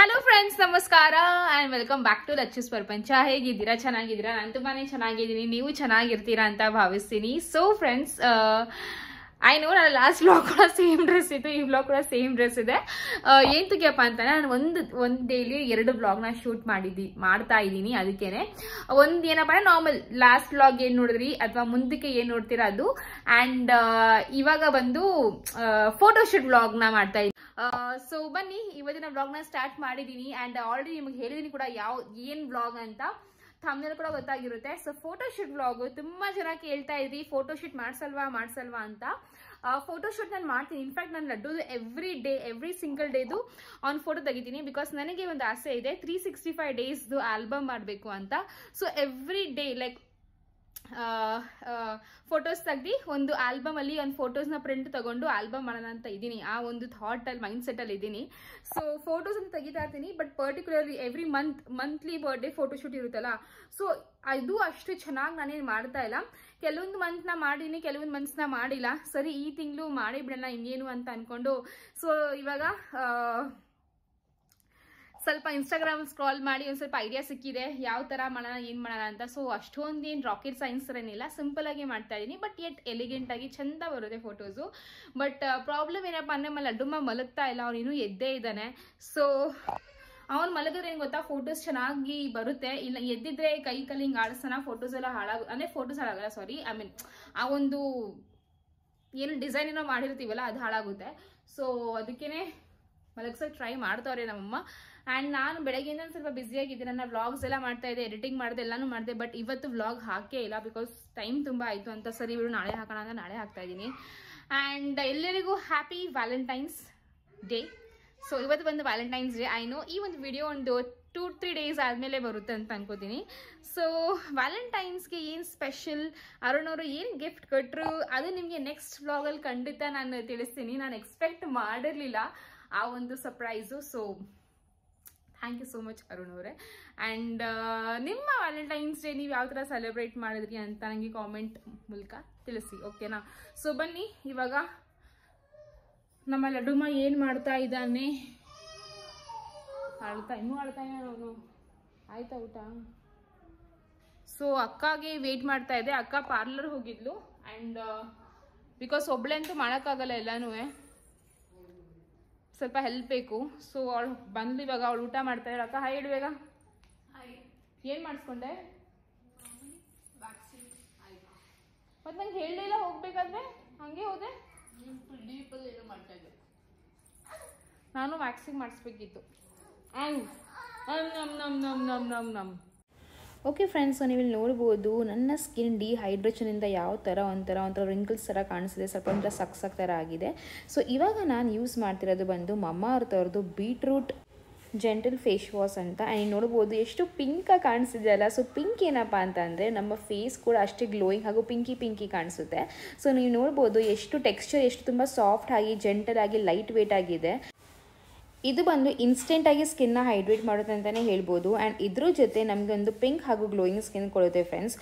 Hello friends, ನಮಸ್ಕಾರ and welcome back to ಲಚ್ಚಸ್ ಪ್ರಪಂಚ. ಹೇಗಿದ್ದೀರಾ? ಚೆನ್ನಾಗಿದ್ದೀರಾ? ನಾನು ತುಂಬಾ ಚೆನ್ನಾಗಿದ್ದೀನಿ. ನೀವು ಚೆನ್ನಾಗಿರ್ತೀರಾ ಅಂತ ಭಾವಿಸ್ತೀನಿ. ಸೊ ಫ್ರೆಂಡ್ಸ್, ಐ ನೋ ನನ್ನ ಲಾಸ್ಟ್ ವ್ಲಾಗ್ ಕೂಡ ಸೇಮ್ ಡ್ರೆಸ್ ಇತ್ತು, ಈ ವ್ಲಾಗ್ ಕೂಡ ಸೇಮ್ ಡ್ರೆಸ್ ಇದೆ. ಏನು ತುಗಿಯಪ್ಪ ಅಂತಾನೆ ನಾನು ಒಂದು ಡೇಲಿ 2 ವ್ಲಾಗ್ನ ಶೂಟ್ ಮಾಡ್ತಾ ಇದ್ದೀನಿ. ಅದಕ್ಕೇನೆ ಒಂದು ಏನಪ್ಪ ಅಂದ್ರೆ ನಾರ್ಮಲ್ ಲಾಸ್ಟ್ ವ್ಲಾಗ್ ಏನು ನೋಡಿದ್ರಿ ಅಥವಾ ಮುಂದಕ್ಕೆ ಏನು ನೋಡ್ತೀರಾ ಅದು, ಆ್ಯಂಡ್ ಇವಾಗ ಬಂದು ಫೋಟೋಶೂಟ್ ವ್ಲಾಗ್ನ ಮಾಡ್ತಾ ಇದ್ದೀನಿ. ಸೊ ಬನ್ನಿ, ಇವತ್ತಿನ ವ್ಲಾಗ್ನ ಸ್ಟಾರ್ಟ್ ಮಾಡಿದ್ದೀನಿ. ಆ್ಯಂಡ್ ಆಲ್ರೆಡಿ ನಿಮಗೆ ಹೇಳಿದೀನಿ ಕೂಡ ಏನು ವ್ಲಾಗ್ ಅಂತ, ಥಂಬ್ನೇಲ್ ಕೂಡ ಗೊತ್ತಾಗಿರುತ್ತೆ. ಸೊ ಫೋಟೋಶೂಟ್ ವ್ಲಾಗು ತುಂಬಾ ಜನ ಕೇಳ್ತಾ ಇದ್ರಿ, ಫೋಟೋಶೂಟ್ ಮಾಡ್ಸಲ್ವಾ ಅಂತ. ಫೋಟೋಶೂಟ್ ನಾನು ಮಾಡ್ತೀನಿ. ಇನ್ಫ್ಯಾಕ್ಟ್ ನಾನು ಲಡ್ಡು ಎವ್ರಿ ಸಿಂಗಲ್ ಡೇದು ಆನ್ ಫೋಟೋ ತೆಗಿತೀನಿ. ಬಿಕಾಸ್ ನನಗೆ ಒಂದು ಆಸೆ ಇದೆ 365 ಡೇಸ್ದು ಆಲ್ಬಮ್ ಮಾಡಬೇಕು ಅಂತ. So every day like photos ತೆಗ್ದು ಒಂದು ಆಲ್ಬಮ್ ಅಲ್ಲಿ ಒಂದು ಫೋಟೋಸ್ನ ಪ್ರಿಂಟ್ ತಗೊಂಡು ಆಲ್ಬಮ್ ಮಾಡೋಣ ಅಂತ ಇದ್ದೀನಿ. ಆ ಒಂದು ಥಾಟ್ ಅಲ್ಲಿ ಮೈಂಡ್ ಸೆಟ್ ಅಲ್ಲಿ ಇದ್ದೀನಿ. ಸೊ ಫೋಟೋಸ್ ಅಂತ ತೆಗಿತಾ ಇರ್ತೀನಿ, but particularly every monthly birthday photoshoot ಇರುತ್ತಲ್ಲ, ಸೊ ಅದು ಅಷ್ಟು ಚೆನ್ನಾಗಿ ನಾನೇನು ಮಾಡ್ತಾ ಇಲ್ಲ. ಕೆಲವೊಂದು ಮಂತ್ನ ಮಾಡೀನಿ, ಕೆಲವೊಂದು ಮಂತ್ಸ್ನ ಮಾಡಿಲ್ಲ. ಸರಿ, ಈ ತಿಂಗಳು ಮಾಡಿ ಬಿಡೋಣ ಇನ್ನೇನು ಅಂತ ಅನ್ಕೊಂಡು ಸೊ ಇವಾಗ ಸ್ವಲ್ಪ ಇನ್ಸ್ಟಾಗ್ರಾಮ್ ಸ್ಕ್ರಾಲ್ ಮಾಡಿ ಒಂದು ಸ್ವಲ್ಪ ಐಡಿಯಾ ಸಿಕ್ಕಿದೆ ಯಾವ ಥರ ಮಾಡೋಣ, ಏನು ಮಾಡೋಣ ಅಂತ. ಸೊ ಅಷ್ಟೊಂದೇನು ರಾಕೆಟ್ ಸೈನ್ಸ್ ಏನಿಲ್ಲ, ಸಿಂಪಲ್ ಆಗಿ ಮಾಡ್ತಾ ಇದ್ದೀನಿ. ಬಟ್ ಎಟ್ ಎಲಿಗೆಂಟ್ ಆಗಿ ಚಂದ ಬರುತ್ತೆ ಫೋಟೋಸು. ಬಟ್ ಪ್ರಾಬ್ಲಮ್ ಏನಪ್ಪ ಅಂದರೆ ಲಡ್ಡುಮ್ಮ ಮಲಗ್ತಾ ಇಲ್ಲ, ಅವ್ನು ಇನ್ನೂ ಎದ್ದೇ ಇದ್ದಾನೆ. ಸೊ ಅವ್ನು ಮಲಗಿದ್ರೆ ಏನು ಗೊತ್ತಾ, ಫೋಟೋಸ್ ಚೆನ್ನಾಗಿ ಬರುತ್ತೆ. ಇಲ್ಲ ಎದ್ದಿದ್ರೆ ಕೈ ಹಿಂಗೆ ಆಡಿಸ್ತಾನ, ಫೋಟೋಸ್ ಎಲ್ಲ ಫೋಟೋಸ್ ಹಾಳಾಗಲ್ಲ, ಸಾರಿ, ಐ ಮೀನ್ ಆ ಒಂದು ಏನು ಡಿಸೈನ್ ಏನೋ ಮಾಡಿರ್ತೀವಲ್ಲ ಅದು ಹಾಳಾಗುತ್ತೆ. ಸೊ ಅದಕ್ಕೇನೆ ಮಲಗ್ಸೋಕೆ ಟ್ರೈ ಮಾಡ್ತಾವ್ರೆ ನಮ್ಮಮ್ಮ. ಆ್ಯಂಡ್ ನಾನು ಬೆಳಗ್ಗೆಯಿಂದ ಸ್ವಲ್ಪ ಬ್ಯುಸಿಯಾಗಿದ್ದೆ, ನನ್ನ ವ್ಲಾಗ್ಸ್ ಎಲ್ಲ ಮಾಡ್ತಾ ಇದ್ದೆ, ಎಡಿಟಿಂಗ್ ಮಾಡಿದೆ, ಎಲ್ಲನೂ ಮಾಡಿದೆ. ಬಟ್ ಇವತ್ತು ವ್ಲಾಗ್ ಹಾಕೇ ಇಲ್ಲ, ಬಿಕಾಸ್ ಟೈಮ್ ತುಂಬ ಆಯಿತು ಅಂತ. ಸರಿ ಬಿಡು, ನಾಳೆ ಹಾಕೋಣ ಅಂತ ನಾಳೆ ಹಾಕ್ತಾ ಇದ್ದೀನಿ. ಆ್ಯಂಡ್ ಎಲ್ಲರಿಗೂ ಹ್ಯಾಪಿ ವ್ಯಾಲೆಂಟೈನ್ಸ್ ಡೇ. ಸೊ ಇವತ್ತು ಬಂದು ವ್ಯಾಲೆಂಟೈನ್ಸ್ ಡೇ. ಐ ನೋ ಈ ಒಂದು ವಿಡಿಯೋ ಒಂದು 2-3 ಡೇಸ್ ಆದಮೇಲೆ ಬರುತ್ತೆ ಅಂತ ಅನ್ಕೋತೀನಿ. ಸೊ ವ್ಯಾಲೆಂಟೈನ್ಸ್ಗೆ ಏನು ಸ್ಪೆಷಲ್, ಅರುಣ್ ಅವರು ಏನು ಗಿಫ್ಟ್ ಕೊಟ್ಟರು ಅದು ನಿಮಗೆ ನೆಕ್ಸ್ಟ್ ವ್ಲಾಗಲ್ಲಿ ಖಂಡಿತ ನಾನು ತಿಳಿಸ್ತೀನಿ. ನಾನು ಎಕ್ಸ್ಪೆಕ್ಟ್ ಮಾಡಿರಲಿಲ್ಲ ಆ ಒಂದು surprise. So thank you so much Arun ಅವರೇ. ಆ್ಯಂಡ್ ನಿಮ್ಮ ವ್ಯಾಲೆಂಟೈನ್ಸ್ ಡೇ ನೀವು ಯಾವ ಥರ ಸೆಲೆಬ್ರೇಟ್ ಮಾಡಿದ್ರಿ ಅಂತ ನನಗೆ ಕಾಮೆಂಟ್ ಮೂಲಕ ತಿಳಿಸಿ, ಓಕೆನಾ? ಸೊ ಬನ್ನಿ, ಇವಾಗ ನಮ್ಮ ಲಡ್ಡುಮ್ಮ ಏನು ಮಾಡ್ತಾ ಇದ್ದಾನೆ, ಇನ್ನೂ ಆಳ್ತಾನೆ ಅವನು. ಆಯ್ತಾ ಊಟ? ಸೊ ಅಕ್ಕಗೆ ವೇಟ್ ಮಾಡ್ತಾ ಇದೆ. ಅಕ್ಕ ಪಾರ್ಲರ್ ಹೋಗಿದ್ಲು. ಆ್ಯಂಡ್ ಬಿಕಾಸ್ ಒಬ್ಳೆ ಅಂತೂ ಮಾಡೋಕ್ಕಾಗಲ್ಲ, ಎಲ್ಲನೂ ಸ್ವಲ್ಪ ಹೆಲ್ಪ್ ಬೇಕು. ಸೊ ಅವಳು ಬಂದು ಇವಾಗ ಅವಳು ಊಟ ಮಾಡ್ತಾ ಇದ್ದಾಳೆ. ಅಕ್ಕ ಹಾಯ್ ಹೇಳುವಾಗ ಏನು ಮಾಡಿಸ್ಕೊಂಡೆ? ಮತ್ತು ನಂಗೆ ಹೇಳಲಿಲ್ಲ ಹೋಗ್ಬೇಕಾದ್ರೆ, ಹಂಗೆ ಹೋದೆ. ನಾನು ವ್ಯಾಕ್ಸಿಂಗ್ ಮಾಡಿಸ್ಬೇಕಿತ್ತು. ಓಕೆ ಫ್ರೆಂಡ್ಸ್, ನೀವು ಇಲ್ಲಿ ನೋಡ್ಬೋದು ನನ್ನ ಸ್ಕಿನ್ ಡಿಹೈಡ್ರೇಷನಿಂದ ಯಾವ ಥರ ಒಂಥರ ರಿಂಕಲ್ಸ್ ಥರ ಕಾಣಿಸ್ತಿದೆ, ಸ್ವಲ್ಪ ಒಂಥರ ಸಕ್ ಥರ ಆಗಿದೆ. ಸೊ ಇವಾಗ ನಾನು ಯೂಸ್ ಮಾಡ್ತಿರೋದು ಬಂದು ಮಮ್ಮಾಅರ್ತ್ ಅವ್ರದ್ದು ಬೀಟ್ರೂಟ್ ಜೆಂಟಲ್ ಫೇಸ್ ವಾಶ್ ಅಂತ. ಆ್ಯಂಡ್ ನೋಡ್ಬೋದು ಎಷ್ಟು ಪಿಂಕಾಗಿ ಕಾಣಿಸ್ತಿದೆಯಲ್ಲ. ಸೊ ಪಿಂಕ್ ಏನಪ್ಪ ಅಂತಂದರೆ ನಮ್ಮ ಫೇಸ್ ಕೂಡ ಅಷ್ಟೇ ಗ್ಲೋಯಿಂಗ್ ಹಾಗೂ ಪಿಂಕಿ ಕಾಣಿಸುತ್ತೆ. ಸೊ ನೀವು ನೋಡ್ಬೋದು ಎಷ್ಟು ಟೆಕ್ಸ್ಚರ್ ಎಷ್ಟು ತುಂಬ ಸಾಫ್ಟ್ ಆಗಿ ಜೆಂಟಲ್ ಆಗಿ ಲೈಟ್ ವೇಟ್ ಆಗಿದೆ. ಇದು ಬಂದು ಇನ್ಸ್ಟೆಂಟಾಗಿ ಸ್ಕಿನ್ನ ಹೈಡ್ರೇಟ್ ಮಾಡುತ್ತೆ ಅಂತಲೇ ಹೇಳ್ಬೋದು. ಆ್ಯಂಡ್ ಇದ್ರ ಜೊತೆ ನಮಗೆ ಒಂದು ಪಿಂಕ್ ಹಾಗೂ ಗ್ಲೋಯಿಂಗ್ ಸ್ಕಿನ್ ಕೊಡುತ್ತೆ ಫ್ರೆಂಡ್ಸ್,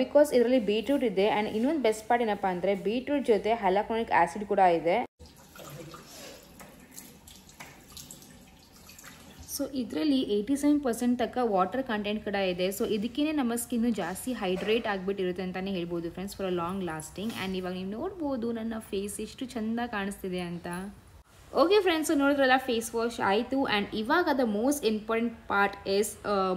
ಬಿಕಾಸ್ ಇದರಲ್ಲಿ ಬೀಟ್ರೂಟ್ ಇದೆ. ಆ್ಯಂಡ್ ಇನ್ನೊಂದು ಬೆಸ್ಟ್ ಪಾರ್ಟ್ ಏನಪ್ಪ ಅಂದರೆ ಬೀಟ್ರೂಟ್ ಜೊತೆ ಹ್ಯಾಲಕ್ರೋನಿಕ್ ಆ್ಯಸಿಡ್ ಕೂಡ ಇದೆ. ಸೊ ಇದರಲ್ಲಿ 87% ತನಕ ವಾಟರ್ ಕಂಟೆಂಟ್ ಕೂಡ ಇದೆ. ಸೊ ಇದಕ್ಕೇ ನಮ್ಮ ಸ್ಕಿನ್ನು ಜಾಸ್ತಿ ಹೈಡ್ರೇಟ್ ಆಗಿಬಿಟ್ಟಿರುತ್ತೆ ಅಂತಲೇ ಹೇಳ್ಬೋದು friends, for a long lasting. And ಇವಾಗ ನೀವು ನೋಡ್ಬೋದು ನನ್ನ ಫೇಸ್ ಎಷ್ಟು ಚೆಂದ ಕಾಣಿಸ್ತಿದೆ ಅಂತ. ಓಕೆ ಫ್ರೆಂಡ್ಸ್, ನೋಡಿದ್ರಲ್ಲ ಫೇಸ್ ವಾಶ್ ಆಯಿತು. ಆ್ಯಂಡ್ ಇವಾಗ the most important part is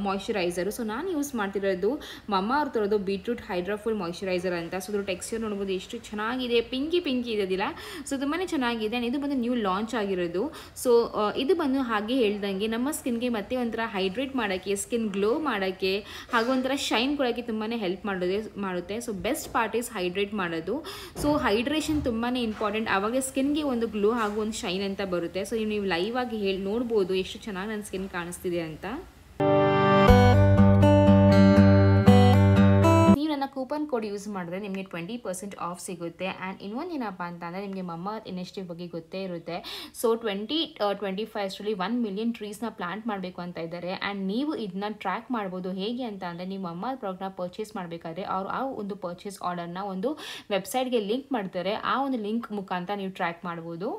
moisturiser. So ನಾನು ಯೂಸ್ ಮಾಡ್ತಿರೋದು ಮಮ್ಮಾಅರ್ತ್ ಅವ್ರದ್ದು ಬೀಟ್ರೂಟ್ ಹೈಡ್ರಾಫುಲ್ ಮಾಯ್ಶ್ಚರೈಸರ್ ಅಂತ. ಸೊ ಅದ್ರ ಟೆಕ್ಸ್ಚರ್ ನೋಡ್ಬೋದು ಎಷ್ಟು ಚೆನ್ನಾಗಿದೆ, ಪಿಂಕಿ ಇರೋದಿಲ್ಲ. ಸೊ ತುಂಬಾ ಚೆನ್ನಾಗಿದೆ. ಆ್ಯಂಡ್ ಇದು ಬಂದು ನ್ಯೂ ಲಾಂಚ್ ಆಗಿರೋದು. ಸೊ ಇದು ಬಂದು ಹಾಗೆ ಹೇಳ್ದಂಗೆ ನಮ್ಮ ಸ್ಕಿನ್ಗೆ ಮತ್ತೆ ಒಂಥರ ಹೈಡ್ರೇಟ್ ಮಾಡೋಕ್ಕೆ, ಸ್ಕಿನ್ ಗ್ಲೋ ಮಾಡೋಕ್ಕೆ ಹಾಗೂ ಒಂಥರ ಶೈನ್ ಕೊಡೋಕ್ಕೆ ತುಂಬಾ ಹೆಲ್ಪ್ ಮಾಡುತ್ತೆ. So best part is hydrate ಮಾಡೋದು. ಸೊ ಹೈಡ್ರೇಷನ್ ತುಂಬಾ ಇಂಪಾರ್ಟೆಂಟ್, ಆವಾಗ ಸ್ಕಿನ್ಗೆ ಒಂದು ಗ್ಲೋ ಹಾಗೂ ಒಂದು ಶೈನ್ ಅಂತ ಬರುತ್ತೆ. ಸೊ ನೀವು ಲೈವ್ ಆಗಿ ನೋಡ್ಬೋದು ಎಷ್ಟು ಚೆನ್ನಾಗಿ ನನ್ನ ಸ್ಕಿನ್ ಕಾಣಿಸ್ತಿದೆ ಅಂತ. ನೀವು ನನ್ನ ಕೂಪನ್ ಕೋಡ್ ಯೂಸ್ ಮಾಡಿದ್ರೆ ನಿಮಗೆ 20% ಆಫ್ ಸಿಗುತ್ತೆ. ಆ್ಯಂಡ್ ಇನ್ನೊಂದು ಏನಪ್ಪ ಅಂತಂದರೆ ನಿಮಗೆ ಮಮ್ಮಾಅರ್ತ್ ಇನಿಷಿಯೇಟಿವ್ ಬಗ್ಗೆ ಗೊತ್ತೇ ಇರುತ್ತೆ. ಸೊ 2025 ಅಷ್ಟರಲ್ಲಿ 1 ಮಿಲಿಯನ್ ಟ್ರೀಸ್ನ ಪ್ಲಾಂಟ್ ಮಾಡಬೇಕು ಅಂತ ಇದ್ದಾರೆ. ಆ್ಯಂಡ್ ನೀವು ಇದನ್ನ ಟ್ರ್ಯಾಕ್ ಮಾಡ್ಬೋದು. ಹೇಗೆ ಅಂತ ಅಂದರೆ ನೀವು ಮಮ್ಮಾಅರ್ತ್ ಪ್ರಾಡಕ್ಟ್ನ ಪರ್ಚೇಸ್ ಮಾಡಬೇಕಾದ್ರೆ ಅವ್ರು ಆ ಒಂದು ಪರ್ಚೇಸ್ ಆರ್ಡರ್ನ ಒಂದು ವೆಬ್ಸೈಟ್ಗೆ ಲಿಂಕ್ ಮಾಡ್ತಾರೆ. ಆ ಒಂದು ಲಿಂಕ್ ಮುಖಾಂತರ ನೀವು ಟ್ರ್ಯಾಕ್ ಮಾಡ್ಬೋದು.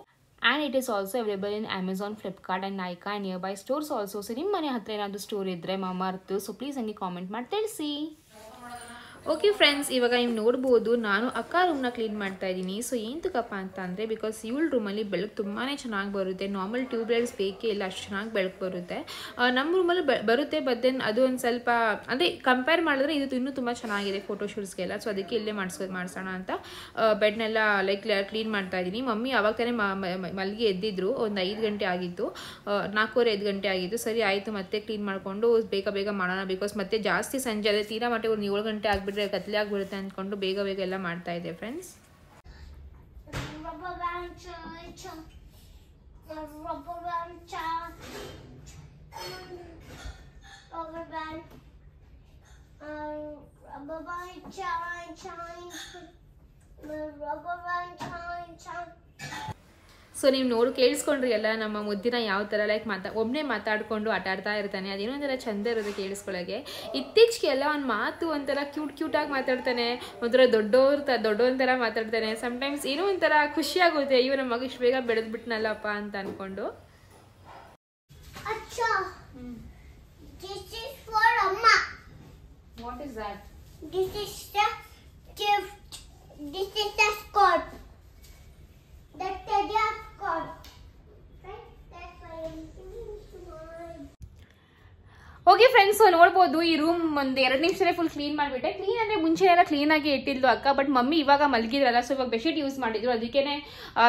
And it is also available in Amazon, Flipkart and Nykaa and near by stores also. So ನಿಮ್ಮ ಮನೆ ಹತ್ತಿರ ಏನಾದರೂ ಸ್ಟೋರ್ ಇದ್ದರೆ ಮಾಮಾರ್ತ್, ಸೊ ಪ್ಲೀಸ್ ಹಂಗೆ ಕಾಮೆಂಟ್ ಮಾಡಿ ತಿಳಿಸಿ. ಓಕೆ ಫ್ರೆಂಡ್ಸ್, ಇವಾಗ ನೀವು ನೋಡ್ಬೋದು ನಾನು ಅಕ್ಕ ರೂಮ್ನ ಕ್ಲೀನ್ ಮಾಡ್ತಾ ಇದ್ದೀನಿ. ಸೊ ಏನಕ್ಕಪ್ಪ ಅಂತ ಅಂದರೆ ಬಿಕಾಸ್ ಇವಳ ರೂಮಲ್ಲಿ ಬೆಳಕು ತುಂಬಾ ಚೆನ್ನಾಗಿ ಬರುತ್ತೆ. ನಾರ್ಮಲ್ ಟ್ಯೂಬ್ ಲೈಟ್ಸ್ ಬೇಕೇ ಇಲ್ಲ, ಅಷ್ಟು ಚೆನ್ನಾಗಿ ಬೆಳಕು ಬರುತ್ತೆ. ನಮ್ಮ ರೂಮಲ್ಲಿ ಬರುತ್ತೆ, ಬಟ್ ದೆನ್ ಅದು ಒಂದು ಸ್ವಲ್ಪ ಅಂದರೆ ಕಂಪೇರ್ ಮಾಡಿದ್ರೆ ಇದು ಇನ್ನೂ ತುಂಬ ಚೆನ್ನಾಗಿದೆ ಫೋಟೋಶೂಟ್ಸ್ಗೆಲ್ಲ. ಸೊ ಅದಕ್ಕೆ ಇಲ್ಲೇ ಮಾಡಿಸೋಣ ಅಂತ ಬೆಡ್ನೆಲ್ಲ ಲೈಕ್ ಕ್ಲೀನ್ ಮಾಡ್ತಾ ಇದ್ದೀನಿ. ಮಮ್ಮಿ ಅವಾಗ ತಾನೇ ಮಲ್ಲಿಗೆ ಎದ್ದಿದ್ರು, ಒಂದು 5 ಗಂಟೆ ಆಗಿತ್ತು, 4:15 ಗಂಟೆ ಆಗಿತ್ತು. ಸರಿ ಆಯಿತು, ಮತ್ತೆ ಕ್ಲೀನ್ ಮಾಡಿಕೊಂಡು ಬೇಗ ಮಾಡೋಣ, ಬಿಕಾಸ್ ಮತ್ತೆ ಜಾಸ್ತಿ ಸಂಜೆ ಅದೇ ತೀರಾ ಮಟ್ಟಿಗೆ ಒಂದು 7 ಗಂಟೆ ಆಗಿಬಿಟ್ರೆ ಕತ್ಲೆ ಆಗಿಬಿಡುತ್ತೆ ಅಂದ್ಕೊಂಡು ಬೇಗ ಎಲ್ಲ ಮಾಡ್ತಾ ಇದೆ ಫ್ರೆಂಡ್ಸ್. ಸೊ ನೀವು ಕೇಳಿಸ್ಕೊಂಡ್ರಿ ಎಲ್ಲ ನಮ್ಮ ಮುದ್ದಿನ ಯಾವ ಥರ ಲೈಕ್ ಒಬ್ಬನೇ ಮಾತಾಡಿಕೊಂಡು ಆಟಾಡ್ತಾ ಇರ್ತಾನೆ. ಅದೇನೋ ಒಂಥರ ಚಂದ ಇರುತ್ತೆ ಕೇಳಿಸ್ಕೊಳ್ಳೋಕ್ಕೆ. ಇತ್ತೀಚೆಗೆ ಎಲ್ಲ ಒಂದು ಮಾತು ಒಂಥರ ಕ್ಯೂಟಾಗಿ ಮಾತಾಡ್ತಾನೆ, ಒಂಥರ ದೊಡ್ಡವನ ಥರ ಮಾತಾಡ್ತಾನೆ. ಸಮ್ಟೈಮ್ಸ್ ಏನೋ ಒಂಥರ ಖುಷಿಯಾಗುತ್ತೆ, ಇವ ನಮ್ಮ ಮಗ ಇಷ್ಟು ಬೇಗ ಬೆಳೆದ್ಬಿಟ್ನಲ್ಲಪ್ಪ ಅಂತ ಅಂದ್ಕೊಂಡು. What is that? This is the gift. This is the scarf. The teddy scarf. Right? That's why I'm thinking tomorrow. Okay friends, ನೋಡ್ಬೋದು ಈ ರೂಮ್ ಒಂದು 2 ನಿಮಿಷನೇ ಫುಲ್ ಕ್ಲೀನ್ ಮಾಡಿಬಿಟ್ಟೆ. ಕ್ಲೀನ್ ಅಂದರೆ ಮುಂಚೆ ಎಲ್ಲ ಕ್ಲೀನಾಗಿ ಇಟ್ಟಿದ್ಲು ಅಕ್ಕ, ಬಟ್ ಮಮ್ಮಿ ಇವಾಗ ಮಲಗಿದ್ರಲ್ಲ, ಸೊ ಇವಾಗ ಬೆಡ್ಶೀಟ್ ಯೂಸ್ ಮಾಡಿದ್ರು. ಅದಕ್ಕೇ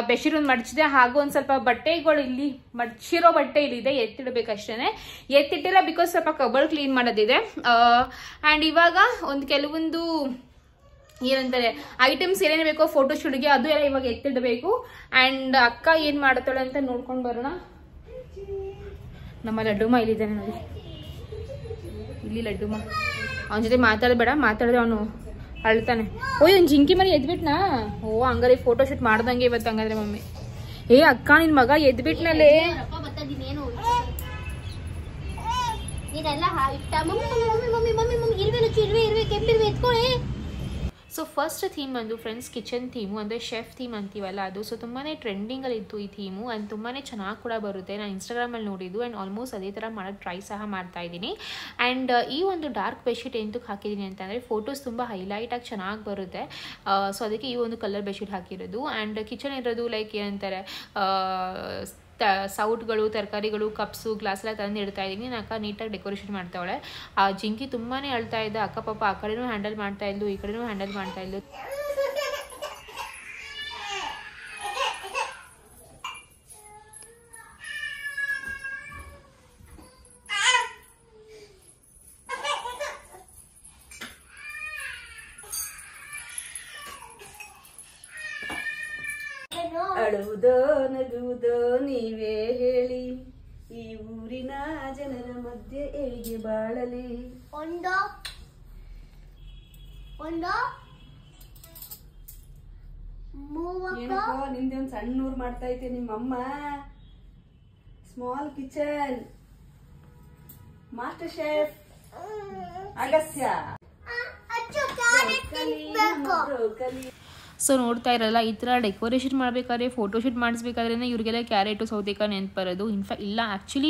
ಬೆಡ್ಶೀಟ್ ಒಂದು ಮಡಚಿದೆ. ಹಾಗೂ ಒಂದು ಸ್ವಲ್ಪ ಬಟ್ಟೆಗಳು ಇಲ್ಲಿ ಮಡಚಿರೋ ಬಟ್ಟೆ ಇಲ್ಲಿದೆ, ಎತ್ತಿಡಬೇಕಷ್ಟೇ. ಎತ್ತಿಟ್ಟಿಲ್ಲ ಬಿಕಾಸ್ ಸ್ವಲ್ಪ ಕಬರ್ಡ್ ಕ್ಲೀನ್ ಮಾಡೋದಿದೆ. ಆ್ಯಂಡ್ ಇವಾಗ ಒಂದು ಕೆಲವೊಂದು ಏನಂತಾರೆ ಐಟಮ್ಸ್ ಏನೇನು ಬೇಕೋ ಫೋಟೋಶೂಟ್ಗೆ ಅದು ಎಲ್ಲ ಇವಾಗ ಎತ್ತಿಡಬೇಕು. ಆ್ಯಂಡ್ ಅಕ್ಕ ಏನು ಮಾಡ್ತಾಳೆ ಅಂತ ನೋಡ್ಕೊಂಡು ಬರೋಣ. ನಮ್ಮ ಲಡ್ಡುಮ್ಮ ಇಲ್ಲಿದ್ದಾನೆ ನೋಡಿ, ಇಲ್ಲಿ ಲಡ್ಡುಮ್ಮ. ಅವನ ಜೊತೆ ಮಾತಾಡಬೇಡ, ಮಾತಾಡಿದ್ರೆ ಅವನು ಅಳ್ತಾನೆ. ಓಯ್ ಒಂದು ಜಿಂಕಿ ಮನೆ ಎದ್ಬಿಟ್ನಾ? ಓ ಹಂಗಾರೆ ಫೋಟೋಶೂಟ್ ಮಾಡ್ದಂಗೆ ಇವತ್ತು ಹಂಗಾದ್ರೆ ಮಮ್ಮಿ. ಏ ಅಕ್ಕ ನಿನ್ ಮಗ ಎದ್ಬಿಟ್ನಲ್ಲೇ. ಸೊ ಫಸ್ಟ್ ಥೀಮ್ ಬಂದು ಫ್ರೆಂಡ್ಸ್ ಕಿಚನ್ ಥೀಮು, ಅಂದರೆ ಶೆಫ್ ಥೀಮ್ ಅಂತೀವಲ್ಲ ಅದು. ಸೊ ತುಂಬಾ ಟ್ರೆಂಡಿಂಗಲ್ಲಿತ್ತು ಈ ಥೀಮು, ಆ್ಯಂಡ್ ತುಂಬಾ ಚೆನ್ನಾಗಿ ಕೂಡ ಬರುತ್ತೆ. ನಾನು ಇನ್ಸ್ಟಾಗ್ರಾಮಲ್ಲಿ ನೋಡಿದ್ದು, ಆ್ಯಂಡ್ ಆಲ್ಮೋಸ್ಟ್ ಅದೇ ಥರ ಮಾಡೋಕ್ಕೆ ಟ್ರೈ ಸಹ ಮಾಡ್ತಾ ಇದ್ದೀನಿ. ಆ್ಯಂಡ್ ಈ ಒಂದು ಡಾರ್ಕ್ ಬೆಡ್ಶೀಟ್ ಎಂತಕ್ಕೆ ಹಾಕಿದ್ದೀನಿ ಅಂತಂದರೆ ಫೋಟೋಸ್ ತುಂಬ ಹೈಲೈಟಾಗಿ ಚೆನ್ನಾಗಿ ಬರುತ್ತೆ. ಸೊ ಅದಕ್ಕೆ ಈ ಒಂದು ಕಲರ್ ಬೆಡ್ಶೀಟ್ ಹಾಕಿರೋದು. ಆ್ಯಂಡ್ ಕಿಚನ್ ಇರೋದು ಲೈಕ್ ಏನಂತಾರೆ ಸೌಟ್ಗಳು, ತರಕಾರಿಗಳು, ಕಪ್ಸು, ಗ್ಲಾಸ್ ಎಲ್ಲ ತಂದು ಇಡ್ತಾ ಇದ್ದೀನಿ. ನಾನು ಅಕ್ಕ ನೀಟಾಗಿ ಡೆಕೋರೇಷನ್ ಮಾಡ್ತಾವಳೆ. ಆ ಜಿಂಕಿ ತುಂಬಾ ಅಳ್ತಾ ಇದ್ದ. ಅಕ್ಕ ಪಾಪ ಆ ಕಡೆನೂ ಹ್ಯಾಂಡಲ್ ಮಾಡ್ತಾ ಇದ್ಲು, ಈ ಕಡೆನೂ ಹ್ಯಾಂಡಲ್ ಮಾಡ್ತಾ ಇದ್ಲು. ಅಳುವುದೋ ನಗುವುದೋ ನೀವೇ ಹೇಳಿ, ಈ ಊರಿನ ಜನರ ಮಧ್ಯೆ ಹೇಗೆ ಬಾಳಲಿ. ಏನಕ್ಕೋ ನಿಂದೆ ಒಂದು ಸಣ್ಣ ಊರು ಮಾಡ್ತಾ ಐತೆ ನಿಮ್ಮಮ್ಮ. Small kitchen, master chef Agastya. So ನೋಡ್ತಾ ಇರಲ್ಲ, ಈ ಥರ ಡೆಕೋರೇಷನ್ ಮಾಡಬೇಕಾದ್ರೆ ಫೋಟೋಶೂಟ್ ಮಾಡಿಸ್ಬೇಕಾದ್ರೆ ಇವ್ರಿಗೆಲ್ಲ ಕ್ಯಾರೆಟು ಸೌತೆಕಾಯಿ ನೆನ್ಪು ಬರೋದು. ಇನ್ಫ್ಯಾಕ್ಟ್ ಇಲ್ಲ ಆ್ಯಕ್ಚುಲಿ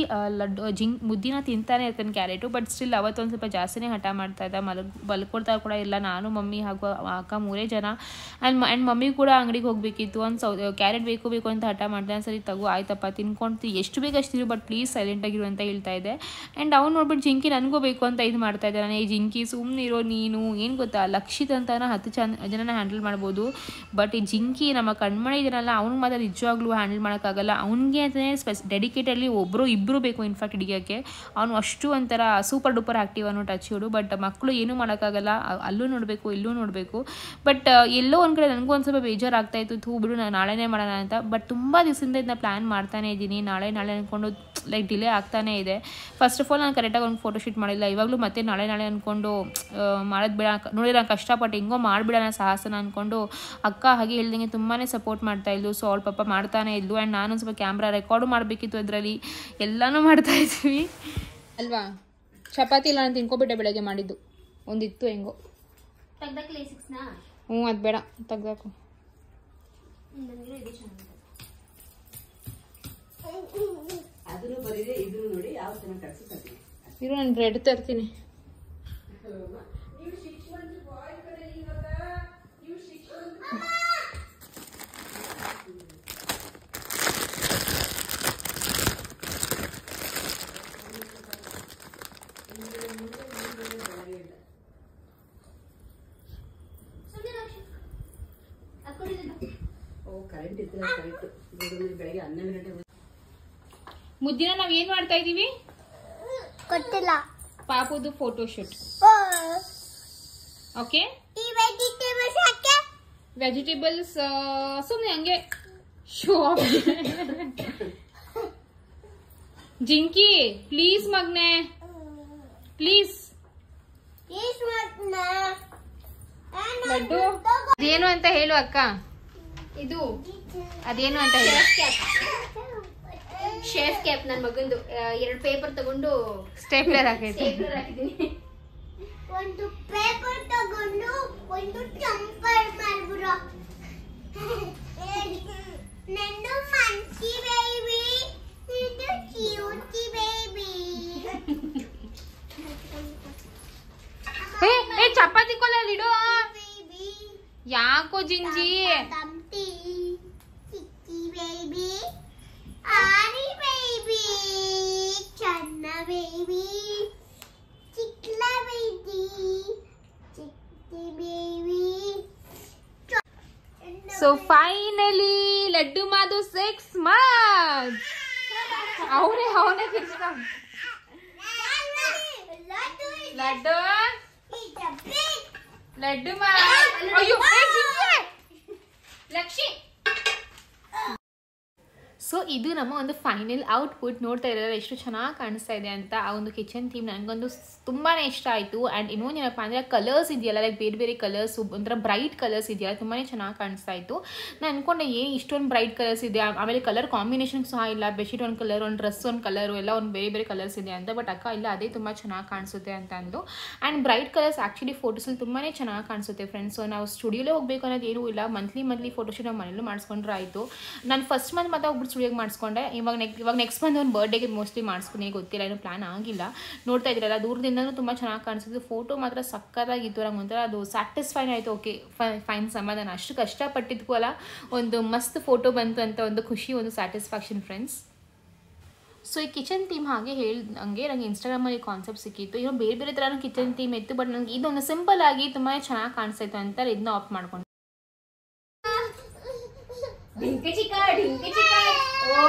ಮುದ್ದಿನ ತಿಂತಾನೆ ಇರ್ತಾನೆ ಕ್ಯಾರೆಟು, ಬಟ್ ಸ್ಟಿಲ್ ಅವತ್ತೊಂದು ಸ್ವಲ್ಪ ಜಾಸ್ತಿನೇ ಹಠ ಮಾಡ್ತಾ ಇದ್ದ. ಮಲ್ಕೊಳ್ತಾ ಕೂಡ ಇಲ್ಲ. ನಾನು ಮಮ್ಮಿ ಹಾಗೂ ಅಕ್ಕ 3 ಜನ. ಆ್ಯಂಡ್ ಮಮ್ಮಿ ಕೂಡ ಅಂಗಡಿಗೆ ಹೋಗಬೇಕಿತ್ತು. ಒಂದು ಕ್ಯಾರೆಟ್ ಬೇಕು ಅಂತ ಹಠ ಮಾಡ್ತಾನೆ. ಸರಿ ತಗೋ ಆಯ್ತಪ್ಪ ತಿನ್ಕೊಂಡು ಎಷ್ಟು ಬೇಕು ಅಷ್ಟಿರು, ಬಟ್ ಪ್ಲೀಸ್ ಸೈಲೆಂಟಾಗಿರು ಅಂತ ಹೇಳ್ತಾ ಇದ್ದೆ. ಆ್ಯಂಡ್ ಅವ್ನು ನೋಡ್ಬಿಟ್ಟು ಜಿಂಕಿ ನನಗೂ ಬೇಕು ಅಂತ ಇದು ಮಾಡ್ತಾ ಇದ್ದೆ. ನಾನು ಈ ಜಿಂಕಿ ಸುಮ್ಮನೆ ಇರೋ ನೀನು, ಏನು ಗೊತ್ತಾ, ಲಕ್ಷಿತ್ ಅಂತ 10 ಜನನ ಹ್ಯಾಂಡಲ್ ಮಾಡ್ಬೋದು, ಬಟ್ ಈ ಜಿಂಕಿ ನಮ್ಮ ಕಣ್ಮಣಿ ಇದನ್ನಲ್ಲ, ಅವ್ನಿಗೆ ಮಾತ್ರ ನಿಜವಾಗ್ಲೂ ಹ್ಯಾಂಡಲ್ ಮಾಡೋಕ್ಕಾಗಲ್ಲ. ಅವ್ನಿಗೆ ಅಂತಲೇ ಡೆಡಿಕೇಟಲ್ಲಿ ಇಬ್ಬರು ಬೇಕು ಇನ್ಫ್ಯಾಕ್ಟ್ ಹಿಡಿಯೋಕ್ಕೆ. ಅವನು ಅಷ್ಟು ಒಂಥರ ಸೂಪರ್ ಡೂಪರ್ ಆ್ಯಕ್ಟಿವ್ ಅನ್ನೋ ಟಚ್ ಹುಡು. ಬಟ್ ಮಕ್ಕಳು ಏನೂ ಮಾಡೋಕ್ಕಾಗಲ್ಲ, ಅಲ್ಲೂ ನೋಡಬೇಕು ಇಲ್ಲೂ ನೋಡಬೇಕು. ಬಟ್ ಎಲ್ಲೋ ಒಂದು ಕಡೆ ನನಗೂ ಒಂದು ಸ್ವಲ್ಪ ಬೇಜಾರಾಗ್ತಾಯಿತ್ತು, ಬಿಡು ನಾನು ನಾಳೆನೇ ಮಾಡೋಣ ಅಂತ. ಬಟ್ ತುಂಬ ದಿವಸದಿಂದ ಇದನ್ನ ಪ್ಲ್ಯಾನ್ ಮಾಡ್ತಾನೇ ಇದ್ದೀನಿ, ನಾಳೆ ಅಂದ್ಕೊಂಡು ಲೈಕ್ ಡಿಲೇ ಆಗ್ತಾನೇ ಇದೆ. ಫಸ್ಟ್ ಆಫ್ ಆಲ್ ನಾನು ಕರೆಕ್ಟಾಗಿ ಒಂದು ಫೋಟೋಶೂಟ್ ಮಾಡಿಲ್ಲ. ಇವಾಗಲೂ ಮತ್ತೆ ನಾಳೆ ಅಂದ್ಕೊಂಡು ಮಾಡೋದು ಬೇಡ, ನೋಡಿ ನಾನು ಕಷ್ಟಪಟ್ಟು ಹೆಂಗೋ ಮಾಡಿಬಿಡೋಣ ಸಾಹಸನ ಅಂದ್ಕೊಂಡು ಅಕ್ಕ ಹಾಗೆ ಹೇಳ್ದಂಗೆ ತುಂಬಾ ಸಪೋರ್ಟ್ ಮಾಡ್ತಾ ಇದ್ಲು. ಸೊ ಅವಳ ಪಾಪ ಮಾಡ್ತಾನೆ ಇದ್ಲು. ಆ್ಯಂಡ್ ನಾನು ಸ್ವಲ್ಪ ಕ್ಯಾಮ್ರಾ ರೆಕಾರ್ಡು ಮಾಡಬೇಕಿತ್ತು, ಅದರಲ್ಲಿ ಎಲ್ಲನೂ ಮಾಡ್ತಾ ಇದ್ವಿ ಅಲ್ವಾ. ಚಪಾತಿ ಇಲ್ಲ ನಾನು ತಿನ್ಕೊಬಿಟ್ಟೆ, ಬೆಳಗ್ಗೆ ಮಾಡಿದ್ದು ಒಂದಿತ್ತು ಹೆಂಗೋ. ಹ್ಞೂ ಅದು ಬೇಡ ತೆಗ್ದಾಕು. ಅದನ್ನು ಬರೀದೆ ಇದನ್ನು ನೋಡಿ ಯಾವ ಚೆನ್ನಾಗಿ ಕಳ್ಸಿ. ಇರು ನಾನು ಬ್ರೆಡ್ ತರ್ತೀನಿ. ಕರೆಂಟ್ ಇತ್ತು ಕರೆಕ್ಟ್ ಬೆಳಗ್ಗೆ 12 ಗಂಟೆ. ಮುದ್ದಿನ ನಾವ್ ಏನ್ ಮಾಡ್ತಾ ಇದೀವಿ ಗೊತ್ತಿಲ್ಲ. ಪಾಪುದು ಫೋಟೋ ಶೂಟ್. ಓಕೆ, ಈ ವೆಜಿಟೇಬಲ್ಸ್ ಹಾಕಿ ವೆಜಿಟೇಬಲ್ಸ್ ಸುಮ್ಮನೆ ಹಂಗೆ ಶೋ ಆಫ್. ಜಿಂಕಿ ಪ್ಲೀಸ್ ಮಗ್ನೆ, ಪ್ಲೀಸ್. ಲಡ್ಡು ಅದೇನು ಅಂತ ಹೇಳು ಅಕ್ಕ. ಇದು ಅದೇನು ಅಂತ ಹೇಳು. ಶೇಫ್ ಕ್ಯಾಪ್ ನನ್ನ ಮಗಂದು. 2 ಪೇಪರ್ ತಗೊಂಡು ಸ್ಟೇಪ್ಲರ್ ಹಾಕೈತೆ. ಸ್ಟೇಪ್ಲರ್ ಹಾಕಿದ್ದೀನಿ. ಒಂದು ಪೇಪರ್ ತಗೊಂಡು ಒಂದು ಚಂಪರ್ ಮಾಡ್ಬಿಡು. ನಂದು ಮಂಕಿ ಬೇಬಿ, ಇದು ಕ್ಯೂಟಿ ಬೇಬಿ. ಏ ಚಪಾತಿ ಕೊಲ್ಲಲ್ಲಿ ಇಡು. ಬೇಬಿ ಯಾಕೋ ಜಿಂಜಿ? ತಮ್ಟಿ ಚಿಕ್ಕಿ ಬೇಬಿ, ಆರಿ ಬೇಬಿ, ಚನ್ನ ಬೇಬಿ, ಚಿಕ್ಲ ಬೇಬಿ, ಚಿಕ್ಕಿ ಬೇಬಿ. ಸೊ ಫೈನಲಿ ಲಡ್ಡು ಮಾದು 6 months. ಅವನೇ ಕಿರ್ಸ್ತ. ಲಡ್ಡು ಲಡ್ಡು ಮಾ. ಅಯ್ಯೋ ಲಕ್ಷಿ. ಸೊ ಇದು ನಮ್ಮ ಒಂದು ಫೈನಲ್ ಔಟ್ಪುಟ್. ನೋಡ್ತಾ ಇದ್ದಾರೆ ಎಷ್ಟು ಚೆನ್ನಾಗಿ ಕಾಣಿಸ್ತಾ ಇದೆ ಅಂತ. ಆ ಒಂದು ಕಿಚನ್ ಥೀಮ್ ನನಗೊಂದು ತುಂಬಾ ಇಷ್ಟ ಆಯಿತು. ಆ್ಯಂಡ್ ಇನ್ನೊಂದು ಏನಪ್ಪ ಅಂದರೆ ಕಲರ್ಸ್ ಇದೆಯಲ್ಲ, ಲೈಕ್ ಬೇರೆ ಬೇರೆ ಕಲರ್ಸ್, ಒಂಥರ ಬ್ರೈಟ್ ಕಲರ್ಸ್ ಇದೆಯಲ್ಲ, ತುಂಬಾ ಚೆನ್ನಾಗಿ ಕಾಣಿಸ್ತಾ ಇತ್ತು. ನಾನು ಅಂದ್ಕೊಂಡೆ ಏನು ಇಷ್ಟೊಂದು ಬ್ರೈಟ್ ಕಲರ್ಸ್ ಇದೆ, ಆಮೇಲೆ ಕಲರ್ ಕಾಂಬಿನೇಷನ್ ಸಹ ಇಲ್ಲ. ಬೆಡ್ಶೀಟ್ ಒಂದು ಕಲರ್, ಒಂದು ಡ್ರೆಸ್ ಒಂದು ಕಲರು, ಎಲ್ಲ ಒಂದು ಬೇರೆ ಬೇರೆ ಕಲರ್ಸ್ ಇದೆ ಅಂತ. ಬಟ್ ಅಕ್ಕ ಇಲ್ಲ, ಅದೇ ತುಂಬ ಚೆನ್ನಾಗಿ ಕಾಣಿಸುತ್ತೆ ಅಂತ ಅಂದು. ಆ್ಯಂಡ್ ಬ್ರೈಟ್ ಕಲರ್ಸ್ ಆ್ಯಕ್ಚುಲಿ ಫೋಟೋಸಲ್ಲಿ ತುಂಬಾ ಚೆನ್ನಾಗಿ ಕಾಣಿಸುತ್ತೆ ಫ್ರೆಂಡ್ಸ್. ಸೊ ನಾವು ಸ್ಟುಡಿಯೋಲೇ ಹೋಗಬೇಕು ಅನ್ನೋದು ಏನೂ ಇಲ್ಲ. ಮಂತ್ಲಿ ಫೋಟೋಶೂಟ್ ನಾವು ಮನೇಲೂ ಮಾಡಿಸ್ಕೊಂಡ್ರೆ ಆಯಿತು. ನಾನು ಫಸ್ಟ್ ಮಂತ್ ಮತ್ತೆ ಒಬ್ಬರು ಸ್ಟುಡಿಯೋಗೆ ಮಾಡಿಸ್ಕೊಂಡೆ. ಇವಾಗ ನೆಕ್ಸ್ಟ್ ಮಂತ್ ಒಂದು ಬರ್ಡೇಗೆ ಮೋಸ್ಟ್ಲಿ ಮಾಡಿಸ್ಕೊಂಡು ಗೊತ್ತಿಲ್ಲ, ಏನೂ ಪ್ಲಾನ್ ಆಗಿಲ್ಲ. ನೋಡ್ತಾ ಇದ್ದೀರಲ್ಲ, ದೂರದಿಂದನೂ ತುಂಬ ಚೆನ್ನಾಗಿ ಕಾಣಿಸುತ್ತೆ. ಫೋಟೋ ಮಾತ್ರ ಸಕ್ಕತ್ತಾಗಿತ್ತು. ನಂಗೆ ಒಂಥರ ಅದು ಸ್ಯಾಟಿಸ್ಫೈನ್ ಆಯಿತು. ಓಕೆ ಫೈನ್, ಸಮಾಧಾನ. ಅಷ್ಟು ಕಷ್ಟಪಟ್ಟಿದ್ಕೂ ಅಲ್ಲ, ಒಂದು ಮಸ್ತ್ ಫೋಟೋ ಬಂತು ಅಂತ ಒಂದು ಖುಷಿ, ಒಂದು ಸ್ಯಾಟಿಸ್ಫ್ಯಾಕ್ಷನ್ ಫ್ರೆಂಡ್ಸ್. ಸೊ ಈ ಕಿಚನ್ ಥೀಮ್ ಹಾಗೆ ಹೇಳ್ದಂಗೆ ನನಗೆ ಇನ್ಸ್ಟಾಗ್ರಾಮಲ್ಲಿ ಕಾನ್ಸೆಪ್ಟ್ ಸಿಕ್ಕಿತ್ತು. ಏನೋ ಬೇರೆ ಬೇರೆ ಥರನೂ ಕಿಚನ್ ಥೀಮ್ ಇತ್ತು. ಬಟ್ ನನಗೆ ಇದೊಂದು ಸಿಂಪಲ್ ಆಗಿ ತುಂಬಾ ಚೆನ್ನಾಗಿ ಕಾಣಿಸ್ತಾಯಿತ್ತು ಅಂತ ಇದನ್ನ ಆಫ್ ಮಾಡ್ಕೊಂಡು. ಡಿಂಕೆ ಚಿಕ್ಕ ಓ.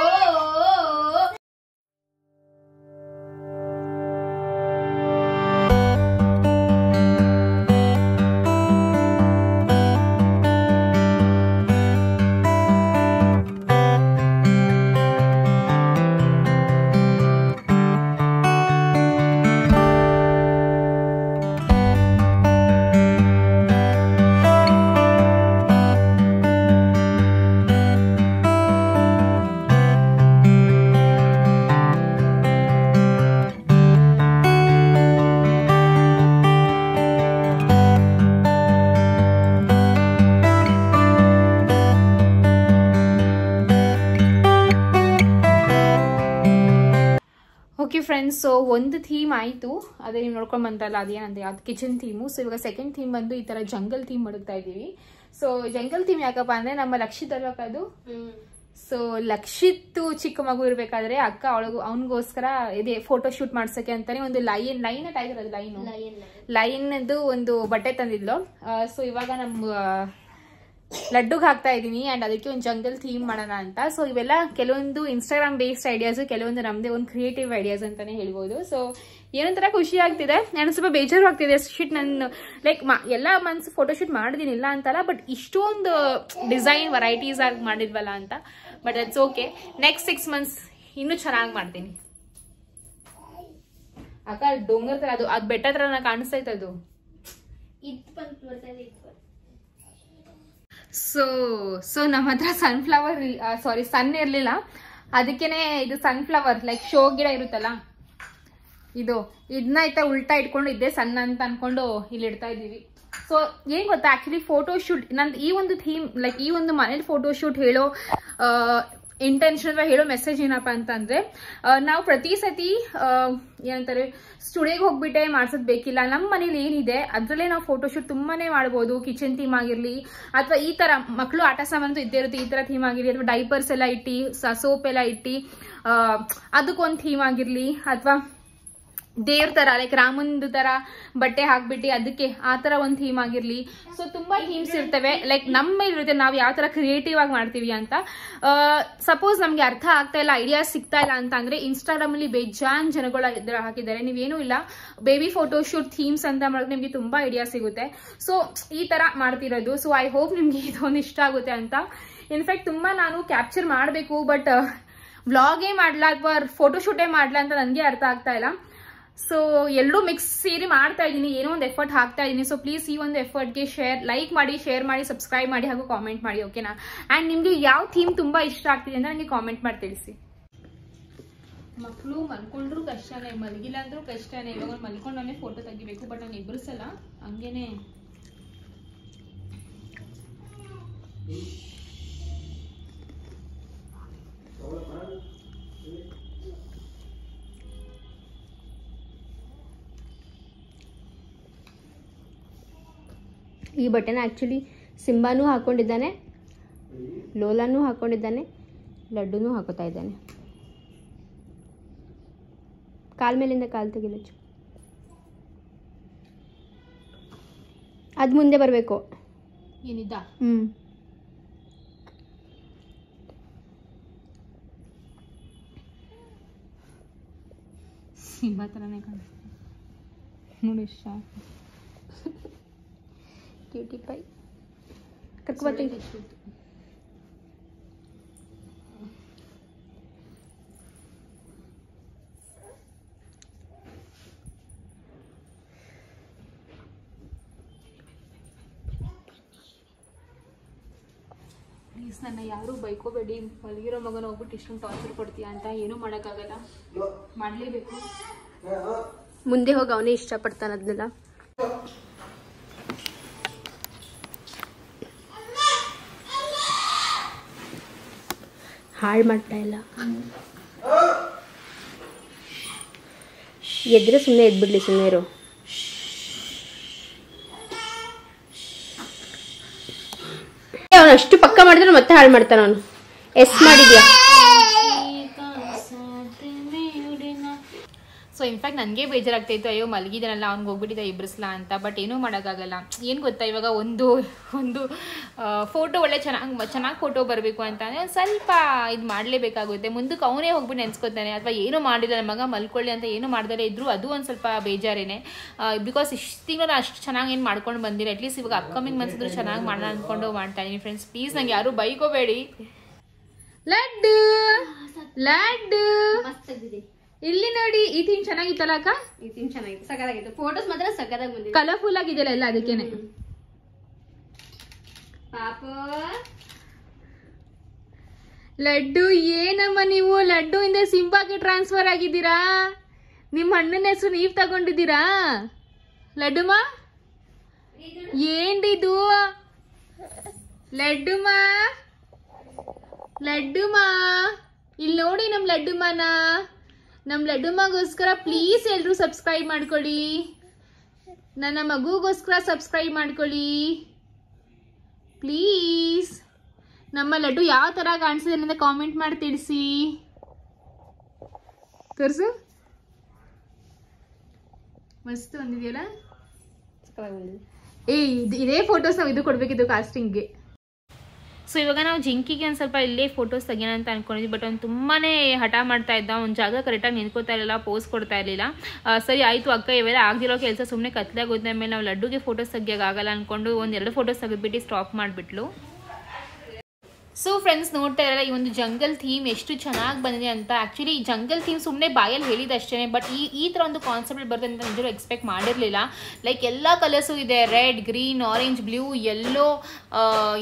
ಓಕೆ ಫ್ರೆಂಡ್ಸ್, ಸೊ ಒಂದು ಥೀಮ್ ಆಯಿತು. ಅದೇ ನೀವು ನೋಡ್ಕೊಂಡು ಬಂತಲ್ಲ, ಅದೇನಂತ ಯಾವ್ದು ಕಿಚನ್ ಥೀಮು. ಸೊ ಇವಾಗ ಸೆಕೆಂಡ್ ಥೀಮ್ ಬಂದು ಈ ಥರ ಜಂಗಲ್ ಥೀಮ್ ಮಾಡ್ತಾ ಇದ್ದೀವಿ. ಸೊ ಜಂಗಲ್ ಥೀಮ್ ಯಾಕಪ್ಪ ಅಂದರೆ ನಮ್ಮ ಲಕ್ಷಿತ್ ಅಲ್ವಕ್ಕದು. ಸೊ ಲಕ್ಷಿತ್ ಚಿಕ್ಕ ಮಗು ಇರಬೇಕಾದ್ರೆ ಅಕ್ಕ ಅವನಿಗೋಸ್ಕರ ಇದೆ ಫೋಟೋ ಶೂಟ್ ಮಾಡ್ಸೋಕ್ಕೆ ಅಂತಾನೆ ಒಂದು ಲೈನ್ ಟೈಗರ್, ಅದು ಲೈನ್ದು ಒಂದು ಬಟ್ಟೆ ತಂದಿದ್ಲು. ಸೊ ಇವಾಗ ನಮ್ಮ ಲಡ್ಡುಗೆ ಹಾಕ್ತಾ ಇದ್ದೀನಿ. ಆ್ಯಂಡ್ ಅದಕ್ಕೆ ಒಂದು ಜಂಗಲ್ ಥೀಮ್ ಮಾಡೋಣ ಅಂತ. ಸೊ ಇವೆಲ್ಲ ಕೆಲವೊಂದು ಇನ್ಸ್ಟಾಗ್ರಾಮ್ ಬೇಸ್ಡ್ ಐಡಿಯಾಸು, ಕೆಲವೊಂದು ನಮ್ಮದೇ ಒಂದು ಕ್ರಿಯೇಟಿವ್ ಐಡಿಯಾಸ್ ಅಂತಾನೆ ಹೇಳ್ಬೋದು. ಸೊ ಏನೊಂಥರ ಖುಷಿ ಆಗ್ತಿದೆ. ನಾನು ಸ್ವಲ್ಪ ಬೇಜಾರು ಆಗ್ತಿದೆ. ಶೂಟ್ ನಾನು ಲೈಕ್ ಎಲ್ಲ ಮಂತ್ಸ್ ಫೋಟೋಶೂಟ್ ಮಾಡಿದ್ದೀನಿ, ಇಲ್ಲ ಅಂತಲ್ಲ. ಬಟ್ ಇಷ್ಟೊಂದು ಡಿಸೈನ್ ವೆರೈಟೀಸ್ ಆಗಿ ಮಾಡಿದ್ವಲ್ಲ ಅಂತ. But that's okay. Next 6 months ಇನ್ನೂ ಚೆನ್ನಾಗಿ ಮಾಡ್ತೀನಿ. ಅಕ್ಕ ಡೋಂಗರ್ ಥರ ಅದು ಬೆಟ್ಟ ಥರ ನಾನು ಕಾಣಿಸ್ತಾ ಇತ್ತು ಅದು. ಸೊ ನಮ್ಮ ಹತ್ರ ಸನ್ ಇರಲಿಲ್ಲ. ಅದಕ್ಕೇನೆ ಇದು ಸನ್ಫ್ಲವರ್ ಲೈಕ್ ಶೋ ಗಿಡ ಇರುತ್ತಲ್ಲ, ಇದನ್ನ ಆಯ್ತಾ ಉಲ್ಟಾ ಇಟ್ಕೊಂಡು ಇದ್ದೆ ಸಣ್ಣ ಅಂತ ಅನ್ಕೊಂಡು ಇಲ್ಲಿ ಇಡ್ತಾ ಇದ್ದೀವಿ. ಸೊ ಏನ್ ಗೊತ್ತಾ, ಆಕ್ಚುಲಿ ಫೋಟೋ ಶೂಟ್ ನಂದು ಈ ಒಂದು ಥೀಮ್ ಲೈಕ್ ಈ ಒಂದು ಮನೇಲಿ ಫೋಟೋ ಶೂಟ್ ಹೇಳೋ ಇಂಟೆನ್ಷನ್ ಅಥವಾ ಹೇಳೋ ಮೆಸೇಜ್ ಏನಪ್ಪ ಅಂತಂದ್ರೆ, ನಾವು ಪ್ರತಿ ಸತಿ ಏನಂತಾರೆ ಸ್ಟುಡಿಯೋಗೆ ಹೋಗ್ಬಿಟ್ಟೆ ಮಾಡ್ಸೋದ್ ಬೇಕಿಲ್ಲ. ನಮ್ಮ ಮನೇಲಿ ಏನಿದೆ ಅದ್ರಲ್ಲೇ ನಾವು ಫೋಟೋಶೂಟ್ ತುಂಬಾನೇ ಮಾಡ್ಬೋದು. ಕಿಚನ್ ಥೀಮ್ ಆಗಿರ್ಲಿ ಅಥವಾ ಈ ತರ ಮಕ್ಕಳು ಆಟ ಸಾಮಾನು ಇದ್ದೇ ಇರುತ್ತೆ, ಈ ತರ ಥೀಮ್ ಆಗಿರ್ಲಿ, ಅಥವಾ ಡೈಪರ್ಸ್ ಎಲ್ಲ ಇಟ್ಟು ಸೋಪ್ ಎಲ್ಲ ಇಟ್ಟು ಅದಕ್ಕೊಂದು ಥೀಮ್ ಆಗಿರ್ಲಿ, ಅಥವಾ ದೇವ್ರ ತರ ಲೈಕ್ ರಾಮಂದು ತರ ಬಟ್ಟೆ ಹಾಕ್ಬಿಟ್ಟು ಅದಕ್ಕೆ ಆ ತರ ಒಂದು ಥೀಮ್ ಆಗಿರ್ಲಿ. ಸೊ ತುಂಬಾ ಥೀಮ್ಸ್ ಇರ್ತವೆ, ಲೈಕ್ ನಮ್ಮ ಇರುತ್ತೆ ನಾವು ಯಾವ ತರ ಕ್ರಿಯೇಟಿವ್ ಆಗಿ ಮಾಡ್ತೀವಿ ಅಂತ. ಸಪೋಸ್ ನಮ್ಗೆ ಅರ್ಥ ಆಗ್ತಾ ಇಲ್ಲ, ಐಡಿಯಾಸ್ ಸಿಗ್ತಾ ಇಲ್ಲ ಅಂತ ಅಂದ್ರೆ ಇನ್ಸ್ಟಾಗ್ರಾಮ್ ಅಲ್ಲಿ ಬೇಜಾನ್ ಜನಗಳು ಹಾಕಿದ್ದಾರೆ. ನೀವೇನು ಇಲ್ಲ ಬೇಬಿ ಫೋಟೋಶೂಟ್ ಥೀಮ್ಸ್ ಅಂತ ಮಾಡಿದ್ರೆ ನಿಮ್ಗೆ ತುಂಬಾ ಐಡಿಯಾ ಸಿಗುತ್ತೆ. ಸೊ ಈ ತರ ಮಾಡ್ತಿರೋದು. ಸೊ ಐ ಹೋಪ್ ನಿಮ್ಗೆ ಇದೊಂದು ಇಷ್ಟ ಆಗುತ್ತೆ ಅಂತ. ಇನ್ಫ್ಯಾಕ್ಟ್ ತುಂಬಾ ನಾನು ಕ್ಯಾಪ್ಚರ್ ಮಾಡಬೇಕು, ಬಟ್ ವ್ಲಾಗೇ ಮಾಡ್ಲಾ ಅಥವಾ ಫೋಟೋಶೂಟೇ ಮಾಡ್ಲಾ ಅಂತ ನನಗೆ ಅರ್ಥ ಆಗ್ತಾ ಇಲ್ಲ. ಸೊ ಎಲ್ಲರೂ ಮಿಕ್ಸ್ ಸೇರಿ ಮಾಡ್ತಾ ಇದ್ದೀನಿ, ಏನೋ ಒಂದು ಎಫರ್ಟ್ ಹಾಕ್ತಾ ಇದ್ದೀನಿ. ಸೊ ಪ್ಲೀಸ್ ಈ ಒಂದು ಎಫರ್ಟ್ಗೆ ಲೈಕ್ ಮಾಡಿ, ಶೇರ್ ಮಾಡಿ, ಸಬ್ಸ್ಕ್ರೈಬ್ ಮಾಡಿ ಹಾಗೂ ಕಾಮೆಂಟ್ ಮಾಡಿ, ಓಕೆನಾ? ಆ್ಯಂಡ್ ನಿಮಗೆ ಯಾವ ಥೀಮ್ ತುಂಬಾ ಇಷ್ಟ ಆಗ್ತಿದೆ ಅಂತ ನನಗೆ ಕಾಮೆಂಟ್ ಮಾಡಿ ತಿಳಿಸಿ. ಮಕ್ಕಳು ಮಲ್ಕೊಂಡ್ರು ಕಷ್ಟನೇ, ಮಲಗಿಲ್ಲ ಅಂದ್ರೂ ಕಷ್ಟನೇ. ಇವಾಗ ಮಲ್ಕೊಂಡವನೇ ಫೋಟೋ ತೆಗಿಬೇಕು, ಬಟ್ ನಾನು ಎಬ್ರಿಸಲ್ಲ, ಹಂಗೇನೆ ಈ ಬಟ್ಟೆನ ಆ್ಯಕ್ಚುಲಿ ಸಿಂಬಾನೂ ಹಾಕೊಂಡಿದ್ದಾನೆ, ಲೋಲಾನೂ ಹಾಕೊಂಡಿದ್ದಾನೆ, ಲಡ್ಡುನೂ ಹಾಕೋತಾ ಇದ್ದಾನೆ. ಕಾಲ್ ಮೇಲಿಂದ ಕಾಲು ತೆಗಿಲಚ್ಚು, ಅದು ಮುಂದೆ ಬರಬೇಕು. ಏನಿದ್ದ ಸಿಂಬಾ ಥರನೇ ಕಾಣಿಸ್ತು ನೋಡಿ, ಇಷ್ಟ ಕ್ಯೂಟಿ ಪೈ ಕರ್ಕೊಬತ್ತೀನಿ. ಪ್ಲೀಸ್ ನನ್ನ ಯಾರು ಬೈಕೋಬೇಡಿ, ಮಲಗಿರೋ ಮಗನ ಹೋಗ್ಬಿಟ್ಟು ಇಷ್ಟೊಂದು ಟಾರ್ಚರ್ ಕೊಡ್ತೀಯ ಅಂತ. ಏನೂ ಮಾಡೋಕ್ಕಾಗಲ್ಲ, ಮಾಡಲೇಬೇಕು. ಮುಂದೆ ಹೋಗಿ ಅವನೇ ಇಷ್ಟಪಡ್ತಾನೆ ಅದನ್ನೆಲ್ಲ. ಹಾಳು ಮಾಡ್ತಾ ಇಲ್ಲ, ಎದ್ರೆ ಸುಮ್ಮನೆ ಎದ್ಬಿಡ್ಲಿ, ಸುಮ್ಮನೆ ಇರು. ಅವನು ಅಷ್ಟು ಪಕ್ಕ ಮಾಡಿದ್ರೆ ಮತ್ತೆ ಹಾಳು ಮಾಡ್ತಾನ ಅವನು. ಎಸ್ ಮಾಡಿದ್ಯಾ? ಸೊ ಇನ್ಫ್ಯಾಕ್ಟ್ ನನಗೆ ಬೇಜಾರಾಗ್ತಾ ಇತ್ತು, ಅಯ್ಯೋ ಮಲಗಿದ್ದಾನಲ್ಲ ಅವ್ನಿಗೆ ಹೋಗ್ಬಿಟ್ಟಿದ್ದೆ ಇಬ್ರಿಸ್ಲಾ ಅಂತ. ಬಟ್ ಏನೂ ಮಾಡೋಕ್ಕಾಗಲ್ಲ. ಏನು ಗೊತ್ತಾ, ಇವಾಗ ಒಂದು ಫೋಟೋ ಒಳ್ಳೆ ಚೆನ್ನಾಗಿ ಫೋಟೋ ಬರಬೇಕು ಅಂತಂದರೆ ಸ್ವಲ್ಪ ಇದು ಮಾಡಲೇಬೇಕಾಗುತ್ತೆ. ಮುಂದಕ್ಕೆ ಅವನೇ ಹೋಗ್ಬಿಟ್ಟು ನೆನೆಸ್ಕೊತಾನೆ, ಅಥವಾ ಏನೂ ಮಾಡಿಲ್ಲ ನನ್ನ ಮಗ ಮಲ್ಕೊಳ್ಳಿ ಅಂತ ಏನೂ ಮಾಡ್ದಲೇ ಇದ್ದರೂ ಅದು ಒಂದು ಸ್ವಲ್ಪ ಬೇಜಾರೇನೆ. ಬಿಕಾಸ್ ಇಷ್ಟು ತಿಂಗಳು ಅಷ್ಟು ಚೆನ್ನಾಗಿ ಏನು ಮಾಡ್ಕೊಂಡು ಬಂದಿಲ್ಲ. ಅಟ್ಲೀಸ್ಟ್ ಇವಾಗ ಅಪ್ಕಮಿಂಗ್ ಮಂತ್ಸ್ ಚೆನ್ನಾಗಿ ಮಾಡೋಣ ಅಂದ್ಕೊಂಡು ಮಾಡ್ತಾ ಇದ್ದೀನಿ. ಫ್ರೆಂಡ್ಸ್ ಪ್ಲೀಸ್ ನಂಗೆ ಯಾರೂ ಬೈಕೋಬೇಡಿ. ಲಡ್ಡು ಲಡ್ಡು ಇಲ್ಲಿ ನೋಡಿ, ಈ ಥೀಮ್ ಚೆನ್ನಾಗಿತ್ತಲ್ಲ ಅಕ್ಕ? ಈ ಥೀಮ್ ಚೆನ್ನಾಗಿತ್ತು, ಸಕ್ಕತ್ತಾಗಿತ್ತು. ಫೋಟೋಸ್ ಮಾತ್ರ ಸಕ್ಕತ್ತಾಗಿ ಬಂದಿದೆ, ಕಲರ್ಫುಲ್ ಆಗಿದೆಯಲ್ಲ ಎಲ್ಲ, ಅದಕ್ಕೇನೆ. ಪಾಪ ಲಡ್ಡು ಏನಮ್ಮ ನೀವು ಲಡ್ಡು ಇಂದ ಸಿಂಬಾಗೆ ಟ್ರಾನ್ಸ್ಫರ್ ಆಗಿದ್ದೀರಾ? ನಿಮ್ಮ ಅಣ್ಣನ ಹೆಸರು ನೀವು ತಗೊಂಡಿದ್ದೀರಾ? ಲಡ್ಡುಮಾ ಏನ್ರಿದು? ಲಡ್ಡುಮಾ ಲಡ್ಡುಮಾ ಇಲ್ಲಿ ನೋಡಿ ನಮ್ಮ ಲಡ್ಡುಮಾನ. ನಮ್ಮ ಲಡ್ಡುಮಗೋಸ್ಕರ ಪ್ಲೀಸ್ ಎಲ್ಲರೂ ಸಬ್ಸ್ಕ್ರೈಬ್ ಮಾಡ್ಕೊಳ್ಳಿ. ನನ್ನ ಮಗುಗೋಸ್ಕರ ಸಬ್ಸ್ಕ್ರೈಬ್ ಮಾಡ್ಕೊಳ್ಳಿ ಪ್ಲೀಸ್. ನಮ್ಮ ಲಡ್ಡು ಯಾವ ಥರ ಕಾಣಿಸಿದೆ ಅಂತ ಕಾಮೆಂಟ್ ಮಾಡಿ ತಿಳಿಸಿ. ತೋರಿಸು, ಮಸ್ತ್ ಬಂದಿದೆಯಲ್ಲ? ಇದೇ ಫೋಟೋಸ್ ನಾವು ಇದು ಕೊಡಬೇಕಿದ್ದು ಕಾಸ್ಟಿಂಗ್ಗೆ. ಸೊ ಇವಾಗ ನಾವು ಜಿಂಕಿಗೆ ಒಂದು ಸ್ವಲ್ಪ ಇಲ್ಲೇ ಫೋಟೋಸ್ ತೆಗಿಯೋಣ ಅಂತ ಅನ್ಕೊಂಡಿದ್ವಿ. ಬಟ್ ಅವ್ನು ತುಂಬಾ ಹಠ ಮಾಡ್ತಾ ಇದ್ದ, ಒಂದು ಜಾಗ ಕರೆಕ್ಟಾಗಿ ನಿಂತ್ಕೋತಾ ಇರಲಿಲ್ಲ, ಪೋಸ್ ಕೊಡ್ತಾ ಇರಲಿಲ್ಲ. ಸರಿ ಆಯಿತು ಅಕ್ಕ, ಇವೆಲ್ಲ ಆಗದಿರೋ ಕೆಲಸ, ಸುಮ್ಮನೆ ಕತ್ಲಾಗೋದ ಮೇಲೆ ನಾವು ಲಡ್ಡುಗೆ ಫೋಟೋಸ್ ತೆಗಿಯೋಕ್ಕಾಗಲ್ಲ ಅಂದ್ಕೊಂಡು ಒಂದೆರಡು ಫೋಟೋಸ್ ತೆಗೆದ್ಬಿಟ್ಟು ಸ್ಟಾಪ್ ಮಾಡಿಬಿಟ್ಲು. ಸೊ ಫ್ರೆಂಡ್ಸ್ ನೋಡ್ತಾ ಇರಲ್ಲ, ಈ ಒಂದು ಜಂಗಲ್ ಥೀಮ್ ಎಷ್ಟು ಚೆನ್ನಾಗಿ ಬಂದಿದೆ ಅಂತ. ಆ್ಯಕ್ಚುಲಿ ಈ ಜಂಗಲ್ ಥೀಮ್ ಸುಮ್ಮನೆ ಬಾಯಲ್ಲಿ ಹೇಳಿದಷ್ಟೇ, ಬಟ್ ಈ ಥರ ಒಂದು ಕಾನ್ಸೆಪ್ಟ್ ಬರುತ್ತೆ ಅಂತ ನಿಜರು ಎಕ್ಸ್ಪೆಕ್ಟ್ ಮಾಡಿರಲಿಲ್ಲ. ಲೈಕ್ ಎಲ್ಲ ಕಲರ್ಸು ಇದೆ, red, green, orange, blue, yellow,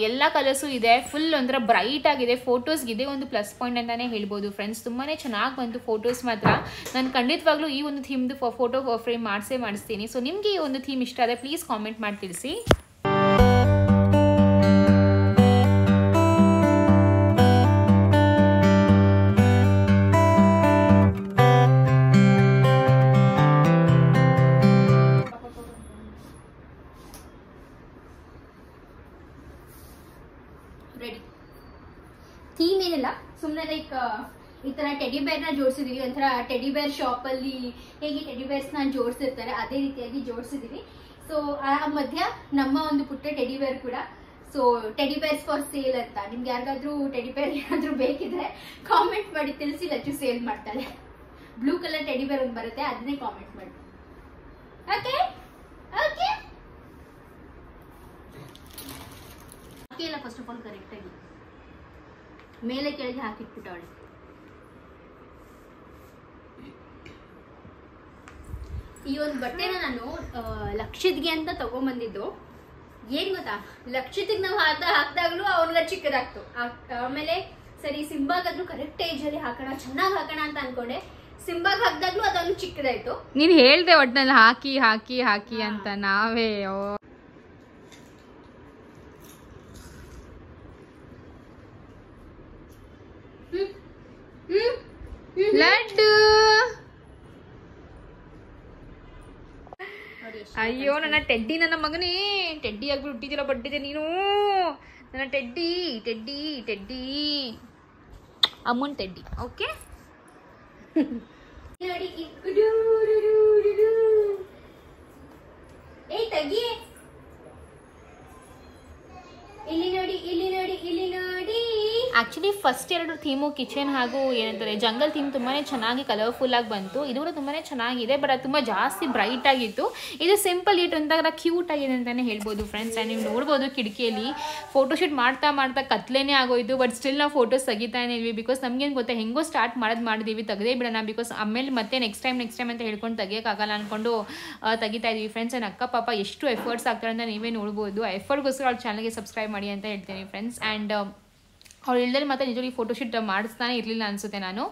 ಎಲ್ಲ ಕಲರ್ಸು ಇದೆ. ಫುಲ್ ಒಂಥರ ಬ್ರೈಟ್ ಆಗಿದೆ. ಫೋಟೋಸ್ಗಿದೆ ಒಂದು ಪ್ಲಸ್ ಪಾಯಿಂಟ್ ಅಂತಲೇ ಹೇಳ್ಬೋದು ಫ್ರೆಂಡ್ಸ್. ತುಂಬಾ ಚೆನ್ನಾಗಿ ಬಂತು ಫೋಟೋಸ್ ಮಾತ್ರ. ನಾನು ಖಂಡಿತವಾಗ್ಲೂ ಈ ಒಂದು ಥೀಮ್ದು ಫೋಟೋ ಫ್ರೇಮ್ ಮಾಡಿಸ್ತೀನಿ. ಸೊ ನಿಮಗೆ ಈ ಒಂದು ಥೀಮ್ ಇಷ್ಟ ಆದರೆ ಪ್ಲೀಸ್ ಕಾಮೆಂಟ್ ಮಾಡಿ ತಿಳಿಸಿ. ಈ ತರ ಟೆಡಿ ಬೇರ್ ನ ಜೋಡಿಸಿದೀವಿ. ಒಂಥರ ಟೆಡಿ ಬೇರ್ ಶಾಪ್ ಅಲ್ಲಿ ಹೇಗೆ ಟೆಡಿ ಬೇರ್ಸ್ ನ ಜೋಡಿಸಿರ್ತಾರೆ ಅದೇ ರೀತಿಯಾಗಿ ಜೋಡಿಸಿದೀವಿ. ಸೊ ಆ ಮಧ್ಯ ನಮ್ಮ ಒಂದು ಪುಟ್ಟ ಟೆಡಿ ಬೇರ್ ಕೂಡ. ಸೊ ಟೆಡಿ ಬೇರ್ಸ್ ಫಾರ್ ಸೇಲ್ ಅಂತ. ನಿಮ್ಗೆ ಯಾರಿಗಾದ್ರೂ ಟೆಡಿ ಬೇರ್ ಏನಾದ್ರೂ ಬೇಕಿದ್ರೆ ಕಾಮೆಂಟ್ ಮಾಡಿ ತಿಳಿಸಿ. ಲಚ್ಚು ಸೇಲ್ ಮಾಡ್ತಾಳೆ. ಬ್ಲೂ ಕಲರ್ ಟೆಡಿ ಬೇರ್ ಒಂದು ಬರುತ್ತೆ, ಅದನ್ನೇ ಕಾಮೆಂಟ್ ಮಾಡಿ. ಓಕೆ ಓಕೆ ಇಲ್ಲ, ಫಸ್ಟ್ ಆಫ್ ಆಲ್ ಕರೆಕ್ಟ್ ಆಗಿ ಮೇಲೆ ಕೆಳಗೆ ಹಾಕಿಟ್ಬಿಟ್ಟವಳೆ. ಈ ಒಂದು ಬಟ್ಟೆನ ನಾನು ಲಕ್ಷಿತ್ಗೆ ಅಂತ ತಗೊಂಡ್ಬಂದಿದ್ದು. ಏನ್ ಗೊತ್ತಾ, ಲಕ್ಷಿತ್ಗೆ ನಾವು ಹಾಕ್ದಾಗ್ಲೂ ಅವನ್ಗ ಚಿಕ್ಕದಾಗ್ತು. ಆಮೇಲೆ ಸರಿ ಸಿಂಬಾಗಾದ್ರೂ ಕರೆಕ್ಟ್ ಏಜ್ ಅಲ್ಲಿ ಹಾಕೋಣ, ಚೆನ್ನಾಗಿ ಹಾಕೋಣ ಅಂತ ಅನ್ಕೊಂಡೆ. ಸಿಂಬಾಗ್ ಹಾಕ್ದಾಗ್ಲೂ ಅದೊಂದು ಚಿಕ್ಕದಾಯ್ತು. ನೀನ್ ಹೇಳ್ದೆ ಒಟ್ನಲ್ಲಿ ಹಾಕಿ ಹಾಕಿ ಹಾಕಿ ಅಂತ. ನಾವೇ ಲಡ್ಡು. ಅಯ್ಯೋ ನನ್ನ ಟೆಡ್ಡಿ, ನನ್ನ ಮಗನೇ ಟೆಡ್ಡಿ ಆಗ್ಬಿಟ್ಟು ಹುಟ್ಟಿದಿಲ್ಲ ಬಡ್ಡಿದೆ ನೀನು. ನನ್ನ ಟೆಡ್ಡಿ ಟೆಡ್ಡಿ ಟೆಡ್ಡಿ ಅಮ್ಮನ್ ಟೆಡ್ಡಿ. ಓಕೆ ನೋಡಿ, ಏಯ್ ತಗಿ, ಇಲ್ಲಿ ನೋಡಿ ಇಲ್ಲಿ ನೋಡಿ ಇಲ್ಲಿ ನೋಡಿ. ಆಕ್ಚುಲಿ ಫಸ್ಟ್ 2 ಥೀಮು ಕಿಚನ್ ಹಾಗೂ ಏನಂತಾರೆ ಜಂಗಲ್ ಥೀಮ್ ತುಂಬಾನೇ ಚೆನ್ನಾಗಿ ಕಲರ್ಫುಲ್ ಆಗಿ ಬಂತು. ಇದು ಕೂಡ ತುಂಬಾನೇ ಚೆನ್ನಾಗಿದೆ, ಬಟ್ ಅದು ತುಂಬಾ ಜಾಸ್ತಿ ಬ್ರೈಟ್ ಆಗಿತ್ತು. ಇದು ಸಿಂಪಲ್ ಇಟ್ಟು ಒಂಥರ ಕ್ಯೂಟ್ ಆಗಿದೆ ಅಂತಾನೆ ಹೇಳ್ಬೋದು ಫ್ರೆಂಡ್ಸ್. ಆ್ಯಂಡ್ ನೀವು ನೋಡ್ಬೋದು ಕಿಟಕಿಯಲ್ಲಿ ಫೋಟೋಶೂಟ್ ಮಾಡ್ತಾ ಮಾಡ್ತಾ ಕತ್ಲೇನೆ ಆಗೋಯ್ತು. ಬಟ್ ಸ್ಟಿಲ್ ನಾವು ಫೋಟೋಸ್ ತೆಗಿತಾನೆ ಇದ್ವಿ. ಬಿಕಾಸ್ ನಮ್ಗೇನು ಗೊತ್ತಾ, ಹೆಂಗೋ ಸ್ಟಾರ್ಟ್ ಮಾಡಿದೀವಿ, ತೆಗೆದೇ ಬಿಡೋಣ. ಬಿಕಾಸ್ ಆಮೇಲೆ ಮತ್ತೆ ನೆಕ್ಸ್ಟ್ ಟೈಮ್ ಅಂತ ಹೇಳ್ಕೊಂಡು ತೆಗಿಯೋಕ್ಕಾಗಲ್ಲ ಅಂದ್ಕೊಂಡು ತೆಗಿತಾ ಇದೀವಿ ಫ್ರೆಂಡ್ಸ್. ಆ್ಯಂಡ್ ಅಕ್ಕ ಪಾಪ ಎಷ್ಟು ಎಫರ್ಟ್ಸ್ ಆಗ್ತಾರೆ ಅಂತ ನೀವೇ ನೋಡ್ಬೋದು. ಆ ಎಫರ್ಟ್ಗೋಸ್ಕರ ಅವ್ರ ಚಾನಲ್ಗೆ ಸಬ್ಸ್ಕ್ರೈಬ್ ಮಾಡಿ ಅಂತ ಹೇಳ್ತೀನಿ ಫ್ರೆಂಡ್ಸ್. ಆ್ಯಂಡ್ ಅವ್ರು ಇಲ್ದಲ್ಲಿ ಮತ್ತೆ ನಿಜವಾಗಿ ಫೋಟೋಶೂಟ್ ಮಾಡಿಸ್ತಾನೆ ಇರಲಿಲ್ಲ ಅನಿಸುತ್ತೆ ನಾನು.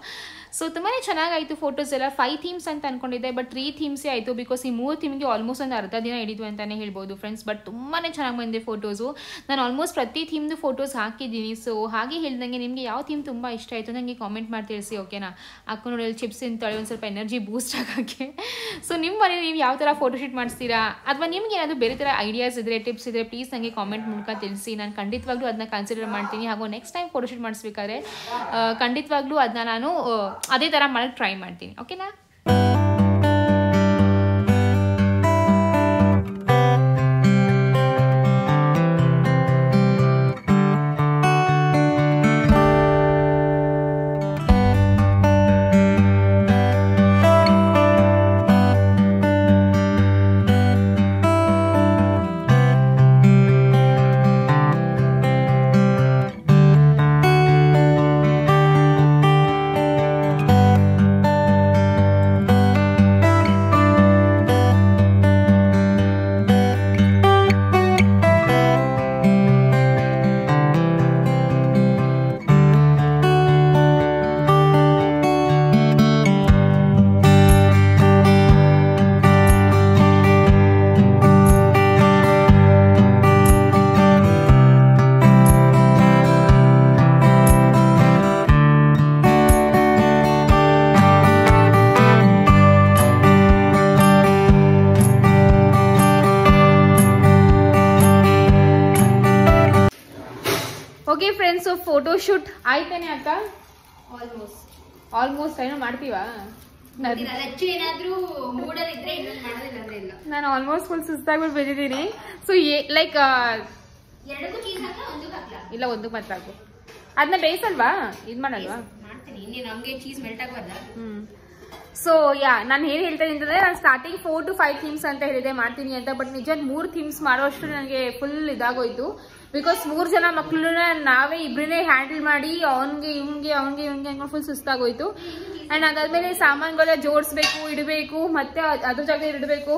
ಸೊ ತುಂಬಾ ಚೆನ್ನಾಗಾಯಿತು ಫೋಟೋಸ್ ಎಲ್ಲ. 5 ಥೀಮ್ಸ್ ಅಂತ ಅಂದ್ಕೊಂಡಿದ್ದೆ, ಬಟ್ 3 ಥೀಮ್ಸೇ ಆಯಿತು. ಬಿಕಾಸ್ ಈ 3 ಥೀಮ್ಗೆ ಆಲ್ಮೋಸ್ಟ್ ಒಂದು ಅರ್ಧ ದಿನ ಹಿಡಿದು ಅಂತಲೇ ಹೇಳ್ಬೋದು ಫ್ರೆಂಡ್ಸ್. ಬಟ್ ತುಂಬಾ ಚೆನ್ನಾಗಿ ಬಂದಿದೆ ಫೋಟೋಸು. ನಾನು ಆಲ್ಮೋಸ್ಟ್ ಪ್ರತಿ ಥೀಮ್ದು ಫೋಟೋಸ್ ಹಾಕಿದ್ದೀನಿ. ಸೊ ಹಾಗೆ ಹೇಳ್ದಂಗೆ ನಿಮಗೆ ಯಾವ ಥೀಮ್ ತುಂಬ ಇಷ್ಟ ಆಯಿತು ನನಗೆ ಕಾಮೆಂಟ್ ಮಾಡಿ ತಿಳಿಸಿ, ಓಕೆನಾ. ಹಾಕೊಂಡು ನೋಡಿ ಚಿಪ್ಸ್ ತಿಂತಾಳೆ, ಒಂದು ಸ್ವಲ್ಪ ಎನರ್ಜಿ ಬೂಸ್ಟ್ ಆಗೋಕ್ಕೆ. ಸೊ ನಿಮ್ಮ ಮನೇಲಿ ನೀವು ಯಾವ ಥರ ಫೋಟೋಶೂಟ್ ಮಾಡಿಸ್ತೀರಾ, ಅಥವಾ ನಿಮ್ಗೆ ಏನಾದರೂ ಬೇರೆ ಥರ ಐಡಿಯಾಸ್ ಇದ್ದರೆ, ಟಿಪ್ಸ್ ಇದ್ದರೆ ಪ್ಲೀಸ್ ನನಗೆ ಕಾಮೆಂಟ್ ಮೂಲಕ ತಿಳಿಸಿ. ನಾನು ಖಂಡಿತವಾಗ್ಲೂ ಅದನ್ನ ಕನ್ಸಿಡರ್ ಮಾಡ್ತೀನಿ. ಹಾಗೂ ನೆಕ್ಸ್ಟ್ ಟೈಮ್ ಫೋಟೋಶೂಟ್ ಮಾಡಿಸ್ಬೇಕಾದ್ರೆ ಖಂಡಿತವಾಗ್ಲೂ ಅದನ್ನ ನಾನು ಅದೇ ಥರ ಮಾಡಕ್ಕೆ ಟ್ರೈ ಮಾಡ್ತೀನಿ, ಓಕೆನಾ. ಓಕೆ ಫ್ರೆಂಡ್ಸ್, ಸೊ ಫೋಟೋಶೂಟ್ ಆಯ್ತಾನೆ ಅಕ್ಕ? ಆಲ್ಮೋಸ್ಟ್ ಏನೋ ಮಾಡ್ತೀವಾ? ನಾನು ಆಲ್ಮೋಸ್ಟ್ ಫುಲ್ ಸುಸ್ತಾಗ್ಬಿಟ್ಟು ಬಂದಿದ್ದೀನಿ. ಸೊ ಲೈಕ್ ಇಲ್ಲ, ಒಂದು ಮಾತ್ರ ಹಾಕು. ಅದನ್ನ ಬೇಯಿಸಲ್ವಾ, ಇದು ಮಾಡಲ್ವಾ? ಸೊ ನಾನು ಏನು ಹೇಳ್ತಾ ಇದ್ದೀನಿ ಅಂತಂದ್ರೆ, ನಾನು ಸ್ಟಾರ್ಟಿಂಗ್ 4 to 5 ಥೀಮ್ಸ್ ಅಂತ ಹೇಳಿದೆ ಮಾಡ್ತೀನಿ ಅಂತ. ಬಟ್ ನಿಜ 3 ಥೀಮ್ಸ್ ಮಾಡೋಷ್ಟು ನನಗೆ ಫುಲ್ ಇದಾಗೋಯ್ತು. ಬಿಕಾಸ್ 3 ಜನ ಮಕ್ಕಳನ್ನ ನಾವೇ ಇಬ್ಬರನ್ನೇ ಹ್ಯಾಂಡಲ್ ಮಾಡಿ ಅವನಿಗೆ ಅನ್ಕೊಂಡು ಫುಲ್ ಸುಸ್ತಾಗೋಯ್ತು. ಅಂಡ್ ಅದಾದ್ಮೇಲೆ ಸಾಮಾನುಗಳ ಜೋಡಿಸ್ಬೇಕು, ಇಡಬೇಕು, ಮತ್ತೆ ಅದ್ರ ಜಾಗದಲ್ಲಿ ಇಡಬೇಕು.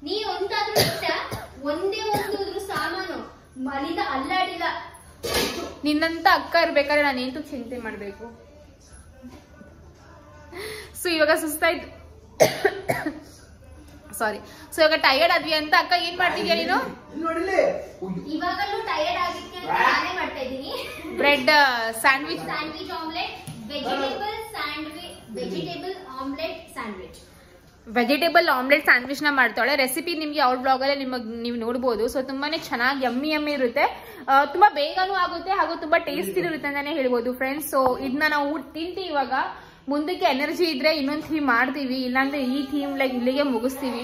ನೀ ಒಂದೇ ಒಂದು ಸಾಮಾನು ಮಲಿಂದ ಅಲ್ಲಾಡಿಲ್ಲ. ನಿನ್ನಂತ ಅಕ್ಕ ಇರ್ಬೇಕಾದ್ರೆ ನಾನು ಎಂತೂ ಚಿಂತೆ ಮಾಡ್ಬೇಕು. ಸೊ ಇವಾಗ ಸುಸ್ತಾಯ್ತು, ಸಾರಿ. ಸೊ ಇವಾಗ ಟಯರ್ಡ್ ಆದ್ವಿ ಅಂತ ಅಕ್ಕ ಏನ್ ಮಾಡ್ತಿದ್ಯಾ ನೀನು? ಇವಾಗಲೂ ಟಯರ್ಡ್ ಆಗಿಕ್ಕೆ ನಾನೇ ಮಾಡ್ತಾ ಇದ್ದೀನಿ. Bread sandwich omelette, vegetable omelette sandwich. Vegetable omelette ಸ್ಯಾಂಡ್ವಿಚ್ನ ಮಾಡ್ತಾಳೆ. ರೆಸಿಪಿ ನಿಮಗೆ ಅವ್ರ ಬ್ಲಾಗಲ್ಲೇ ನೀವು ನೋಡ್ಬೋದು. ಸೊ ತುಂಬಾನೇ ಚೆನ್ನಾಗಿ ಯಮ್ಮಿ ಇರುತ್ತೆ, ತುಂಬಾ ಬೇಗನೂ ಆಗುತ್ತೆ ಹಾಗೂ ತುಂಬಾ ಟೇಸ್ಟಿ ಇರುತ್ತೆ ಅಂತಾನೆ ಹೇಳ್ಬೋದು ಫ್ರೆಂಡ್ಸ್. ಸೊ ಇದನ್ನ ನಾವು ತಿಂತೀವಿ. ಇವಾಗ ಮುಂದಕ್ಕೆ ಎನರ್ಜಿ ಇದ್ರೆ ಇನ್ನೊಂದು ಥೀಮ್ ಮಾಡ್ತೀವಿ, ಇಲ್ಲಾಂದ್ರೆ ಈ ಥೀಮ್ ಲೈಕ್ ಇಲ್ಲಿಗೆ ಮುಗಿಸ್ತೀವಿ.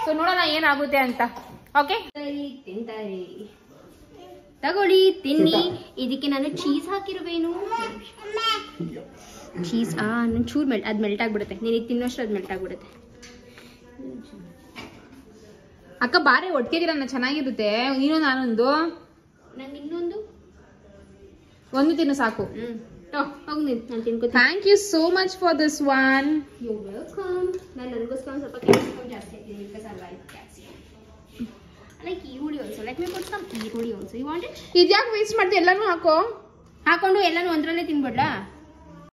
ಸೊ ನೋಡೋಣ ಏನಾಗುತ್ತೆ ಅಂತ. ಓಕೆ, ತಿಂತಾರೆ, ತಗೊಳ್ಳಿ ತಿನ್ನಿ. ಇದಕ್ಕೆ ನಾನು ಚೀಸ್ ಹಾಕಿರುವೇನು, ಚೀಸ್ ನಾನು ಚೂರು ಅದು ಮೆಲ್ಟ್ ಆಗ್ಬಿಡುತ್ತೆ. ನೀನು ಇದು ತಿನ್ನೋಷ್ಟು ಅದು ಮೆಲ್ಟ್ ಆಗ್ಬಿಡುತ್ತೆ. ಅಕ್ಕ ಬಾರಿ ಒಟ್ಟಿಗೆಗಿರೋಣ, ಚೆನ್ನಾಗಿರುತ್ತೆ. ನೀನು ನಾನೊಂದು, ನಂಗೆ ಇನ್ನೊಂದು ಒಂದು ತಿನ್ನು ಸಾಕು. ಹೋಗಿ ನಾನು ತಿನ್ಕೋತೀನಿ. Thank you so much for this one. You welcome. ನಾನು ನನಗೋಸ್ಕರ ಒಂದು ಸ್ವಲ್ಪ ಕ್ಯಾಪ್ಸಿಕಮ್ ಜಾಸ್ತಿ ಹಾಕಿದ್ದೀನಿ because I like capsicum. Like ಈರುಳ್ಳಿ also. Let me put some ಈರುಳ್ಳಿ ಆಲ್ಸೋ. You want it? ಇದ್ಯಾಕೆ ವೇಸ್ಟ್ ಮಾಡ್ತೀವಿ? ಎಲ್ಲಾನು ಹಾಕೊಂಡು ಎಲ್ಲಾನು ಒಂದ್ರಲ್ಲೇ ತಿನ್ಬಿಡ್ಲಾ?